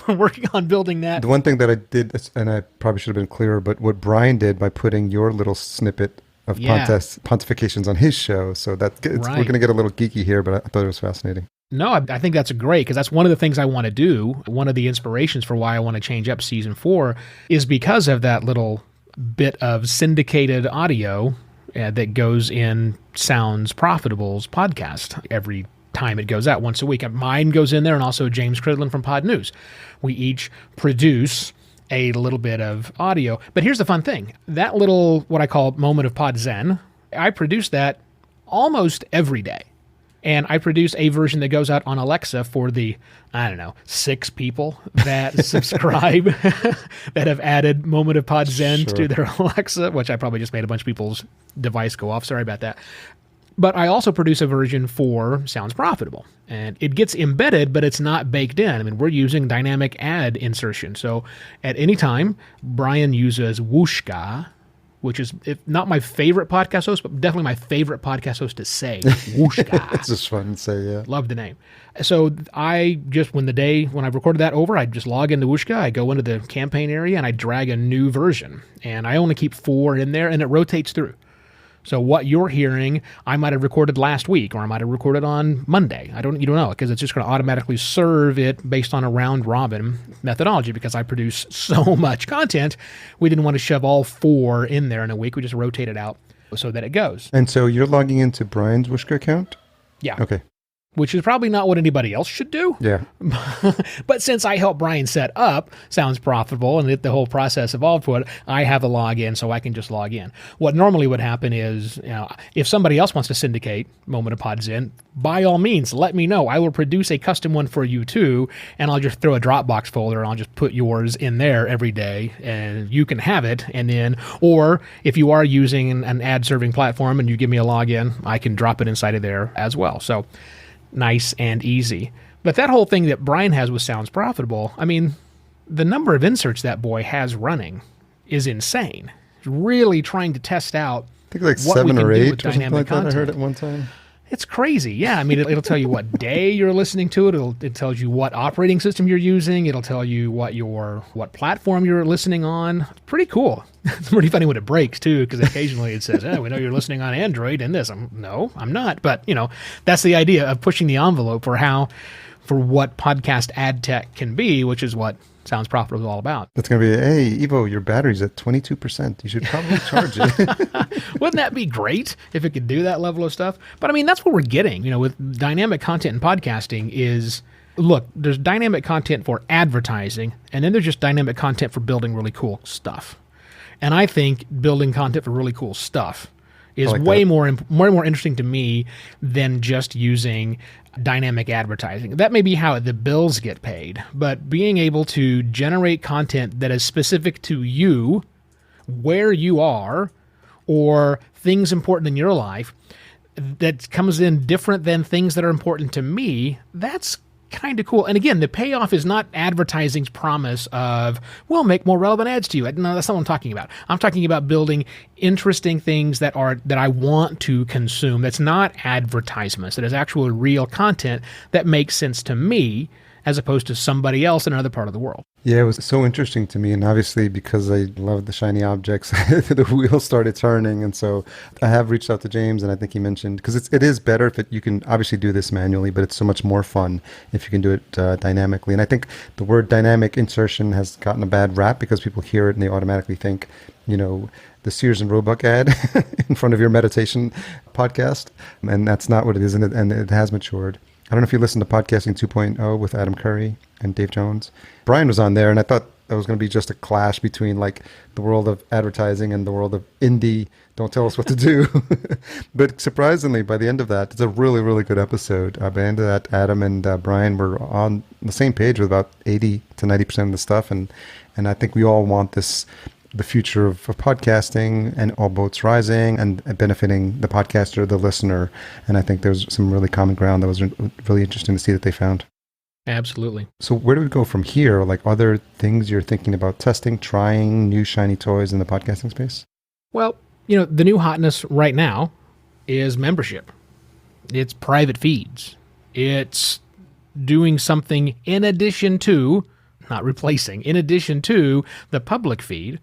We're working on building that. The one thing that I did, and I probably should have been clearer, but what Brian did by putting your little snippet of Pontifications on his show, so that we're going to get a little geeky here, but I thought it was fascinating. No, I think that's great because that's one of the things I want to do. One of the inspirations for why I want to change up season 4 is because of that little bit of syndicated audio that goes in Sounds Profitable's podcast every time it goes out once a week. Mine goes in there and also James Cridlin from Pod News. We each produce a little bit of audio. But here's the fun thing. That little, what I call moment of Pod Zen, I produce that almost every day. And I produce a version that goes out on Alexa for the, 6 people that subscribe that have added Moment of Pod Zen to their Alexa, which I probably just made a bunch of people's device go off. Sorry about that. But I also produce a version for Sounds Profitable. And it gets embedded, but it's not baked in. I mean, we're using dynamic ad insertion. So at any time, Brian uses Whooshka, which is not my favorite podcast host, but definitely my favorite podcast host to say. Whooshka. It's just fun to say, yeah. Love the name. So I just, when I've recorded that over, I just log into Whooshka, I go into the campaign area, and I drag a new version. And I only keep 4 in there, and it rotates through. So what you're hearing, I might have recorded last week, or I might have recorded on Monday. You don't know, because it's just going to automatically serve it based on a round robin methodology. Because I produce so much content, we didn't want to shove all 4 in there in a week. We just rotate it out so that it goes. And so you're logging into Brian's Whooshka account? Yeah. Okay. Which is probably not what anybody else should do. Yeah. But since I helped Brian set up Sounds Profitable and the whole process evolved for it, I have a login, so I can just log in. What normally would happen is, if somebody else wants to syndicate Moment of Pod Zen, by all means, let me know. I will produce a custom one for you too, and I'll just throw a Dropbox folder and I'll just put yours in there every day, and you can have it. And then, or if you are using an ad-serving platform and you give me a login, I can drop it inside of there as well. So nice and easy. But that whole thing that Brian has with Sounds Profitable, I mean, the number of inserts that boy has running is insane. He's really trying to test out I think like what 7 we can or 8 do with or something dynamic like content. that I heard at one time. It's crazy. Yeah. I mean, it'll tell you what day you're listening to it. It tells you what operating system you're using. It'll tell you what platform you're listening on. It's pretty cool. It's pretty funny when it breaks too, because occasionally it says, we know you're listening on Android and this. No, I'm not. But that's the idea of pushing the envelope for what podcast ad tech can be, which is what Sounds Profitable is all about. That's going to be, hey, Evo, your battery's at 22%. You should probably charge it. Wouldn't that be great if it could do that level of stuff? But I mean, that's what we're getting, with dynamic content in podcasting is, look, there's dynamic content for advertising, and then there's just dynamic content for building really cool stuff. And I think building content for really cool stuff is way more interesting to me than just using dynamic advertising. That may be how the bills get paid, but being able to generate content that is specific to you, where you are, or things important in your life that comes in different than things that are important to me, that's kind of cool. And again, the payoff is not advertising's promise of, we'll make more relevant ads to you. No, that's not what I'm talking about. I'm talking about building interesting things that I want to consume. That's not advertisements. That is actual real content that makes sense to me as opposed to somebody else in another part of the world. Yeah, it was so interesting to me. And obviously, because I love the shiny objects, the wheel started turning. And so I have reached out to James, and I think he mentioned, because it is better if you can obviously do this manually, but it's so much more fun if you can do it dynamically. And I think the word dynamic insertion has gotten a bad rap because people hear it and they automatically think, the Sears and Roebuck ad in front of your meditation podcast. And that's not what it is. And it has matured. I don't know if you listened to Podcasting 2.0 with Adam Curry and Dave Jones. Brian was on there, and I thought that was going to be just a clash between like the world of advertising and the world of indie. Don't tell us what to do. But surprisingly, by the end of that, it's a really, really good episode. By the end of that, Adam and Brian were on the same page with about 80 to 90% of the stuff. And I think we all want the future of podcasting and all boats rising and benefiting the podcaster, the listener. And I think there's some really common ground that was really interesting to see that they found. Absolutely. So where do we go from here? Like, are there things you're thinking about testing, trying new shiny toys in the podcasting space? Well, the new hotness right now is membership. It's private feeds. It's doing something in addition to, not replacing, in addition to the public feed.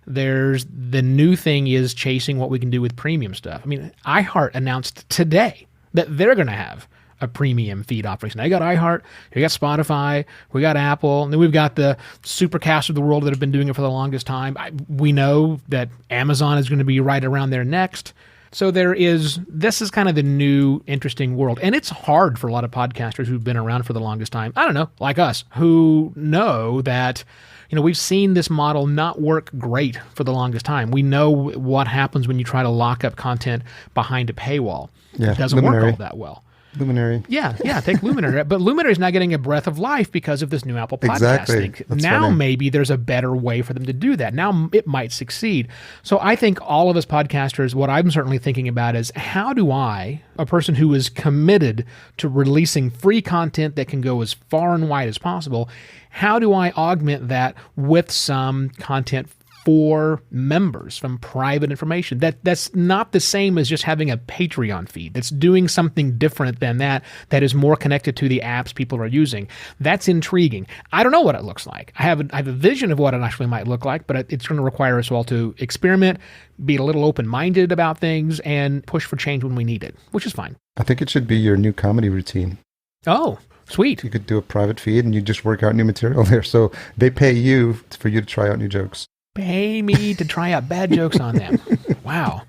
There's the new thing is chasing what we can do with premium stuff. I mean, iHeart announced today that they're going to have a premium feed operation. Now, you got iHeart, you got Spotify, we got Apple, and then we've got the Supercast of the world that have been doing it for the longest time. We know that Amazon is going to be right around there next. So this is kind of the new interesting world. And it's hard for a lot of podcasters who've been around for the longest time, I don't know, like us, who know that, we've seen this model not work great for the longest time. We know what happens when you try to lock up content behind a paywall. Yeah, it doesn't work all that well. Luminary. Yeah, take Luminary. But Luminary is now getting a breath of life because of this new Apple Podcast thing. That's now funny. Maybe there's a better way for them to do that. Now it might succeed. So I think all of us podcasters, what I'm certainly thinking about is how do I, a person who is committed to releasing free content that can go as far and wide as possible, how do I augment that with some content for members, from private information? That's not the same as just having a Patreon feed. That's doing something different than that is more connected to the apps people are using. That's intriguing. I don't know what it looks like. I have a vision of what it actually might look like, but it's going to require us all to experiment, be a little open-minded about things, and push for change when we need it, which is fine. I think it should be your new comedy routine. Oh, sweet. You could do a private feed and you just work out new material there. So they pay you for you to try out new jokes. Pay me to try out bad jokes on them. Wow.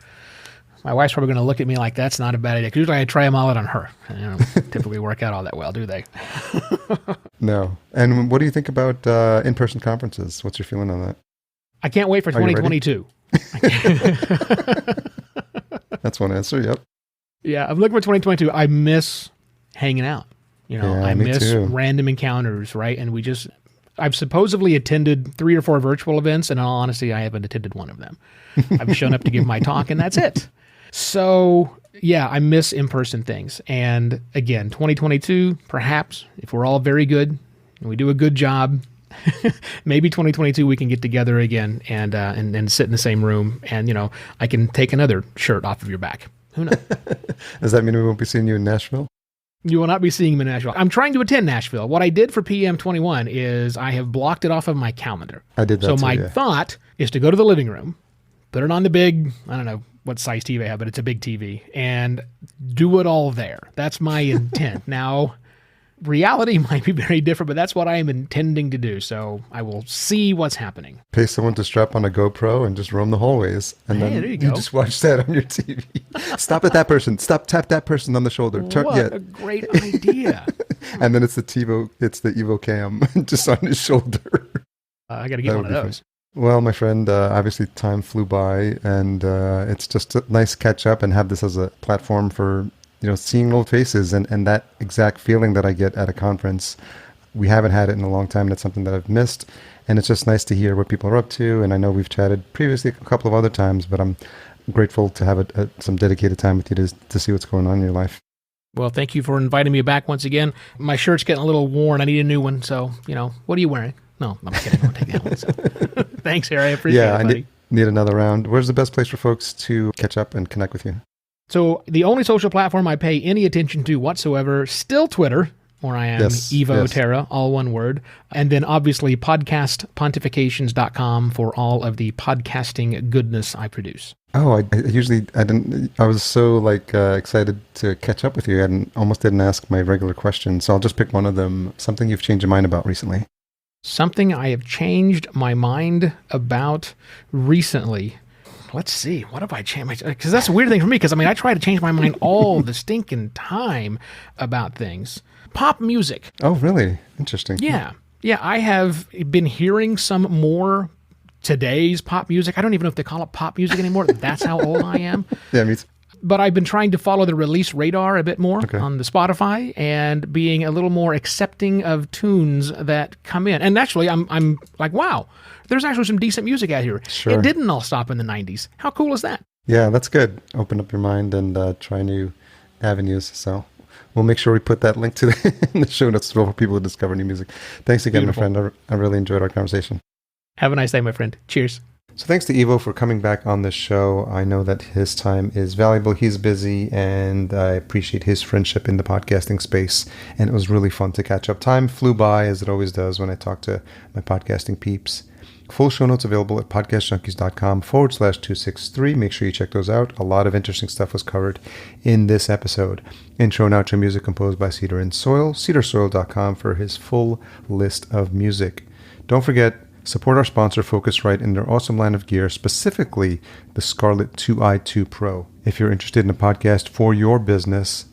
My wife's probably going to look at me like that's not a bad idea. Because usually I try them all out on her. They don't typically work out all that well, do they? No. And what do you think about in-person conferences? What's your feeling on that? I can't wait for 2022. That's one answer, yep. Yeah, I'm looking for 2022. I miss hanging out. I miss random encounters, right? And I've supposedly attended 3 or 4 virtual events, and in all honesty, I haven't attended one of them. I've shown up to give my talk, and that's it. So, yeah, I miss in-person things. And again, 2022, perhaps, if we're all very good and we do a good job, maybe 2022 we can get together again and sit in the same room, and, I can take another shirt off of your back. Who knows? Does that mean we won't be seeing you in Nashville? You will not be seeing him in Nashville. I'm trying to attend Nashville. What I did for PM21 is I have blocked it off of my calendar. I did that So too, my thought is to go to the living room, put it on the big, I don't know what size TV I have, but it's a big TV, and do it all there. That's my intent. Now, reality might be very different, but that's what I am intending to do. So I will see what's happening. Pay someone to strap on a GoPro and just roam the hallways. And then there you go. just watch that on your TV. Stop at that person. Tap that person on the shoulder. What a great idea. And then it's the Evo Cam just on his shoulder. I got to get one of those. Fun. Well, my friend, obviously time flew by, and it's just a nice catch up and have this as a platform for seeing old faces and that exact feeling that I get at a conference. We haven't had it in a long time, and it's something that I've missed. And it's just nice to hear what people are up to. And I know we've chatted previously a couple of other times, but I'm grateful to have some dedicated time with you to see what's going on in your life. Well, thank you for inviting me back once again. My shirt's getting a little worn. I need a new one. So, what are you wearing? No, I'm kidding. I won't take that one. So. Thanks, Harry. I appreciate it, buddy. Need another round. Where's the best place for folks to catch up and connect with you? So the only social platform I pay any attention to whatsoever, still Twitter, where I am Evo Terra, all one word. And then obviously podcastpontifications.com for all of the podcasting goodness I produce. Oh, I was so excited to catch up with you. I almost didn't ask my regular question. So I'll just pick one of them. Something you've changed your mind about recently. Something I have changed my mind about recently. Let's see. What have I changed? Because that's a weird thing for me. Because I try to change my mind all the stinking time about things. Pop music. Oh, really? Interesting. Yeah. Yeah, I have been hearing some more today's pop music. I don't even know if they call it pop music anymore. That's how old I am. Yeah, me too. But I've been trying to follow the release radar a bit more Okay. on the Spotify and being a little more accepting of tunes that come in. And actually, I'm like, wow, there's actually some decent music out here. Sure. It didn't all stop in the 90s. How cool is that? Yeah, that's good. Open up your mind and try new avenues. So we'll make sure we put that link to in the show notes as well for people to discover new music. Thanks again, Beautiful. my friend. I really enjoyed our conversation. Have a nice day, my friend. Cheers. So thanks to Evo for coming back on the show. I know that his time is valuable. He's busy, and I appreciate his friendship in the podcasting space. And it was really fun to catch up. Time flew by, as it always does when I talk to my podcasting peeps. Full show notes available at podcastjunkies.com/263. Make sure you check those out. A lot of interesting stuff was covered in this episode. Intro and outro music composed by Cedar and Soil. cedarsoil.com for his full list of music. Don't forget, support our sponsor, Focusrite, and their awesome line of gear, specifically the Scarlett 2i2 Pro. If you're interested in a podcast for your business,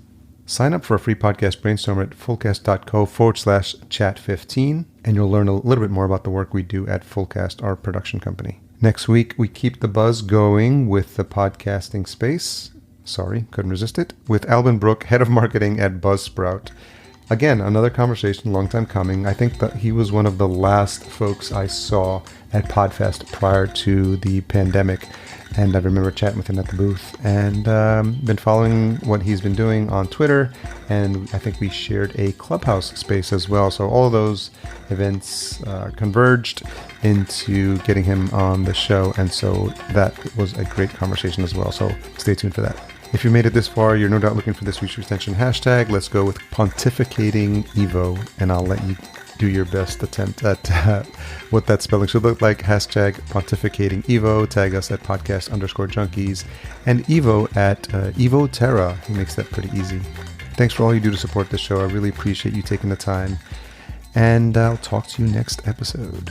sign up for a free podcast brainstorm at fullcast.co/chat15, and you'll learn a little bit more about the work we do at Fullcast, our production company. Next week, we keep the buzz going with the podcasting space. Sorry, couldn't resist it. With Alvin Brooke, head of marketing at Buzzsprout. Again, another conversation, long time coming. I think that he was one of the last folks I saw at PodFest prior to the pandemic. And I remember chatting with him at the booth and been following what he's been doing on Twitter. And I think we shared a Clubhouse space as well. So all of those events converged into getting him on the show. And so that was a great conversation as well. So stay tuned for that. If you made it this far, you're no doubt looking for this week's extension hashtag. Let's go with Pontificating Evo, and I'll let you do your best attempt at what that spelling should look like. Hashtag Pontificating Evo. Tag us at podcast_junkies and Evo at Evo Terra. He makes that pretty easy. Thanks for all you do to support the show. I really appreciate you taking the time, and I'll talk to you next episode.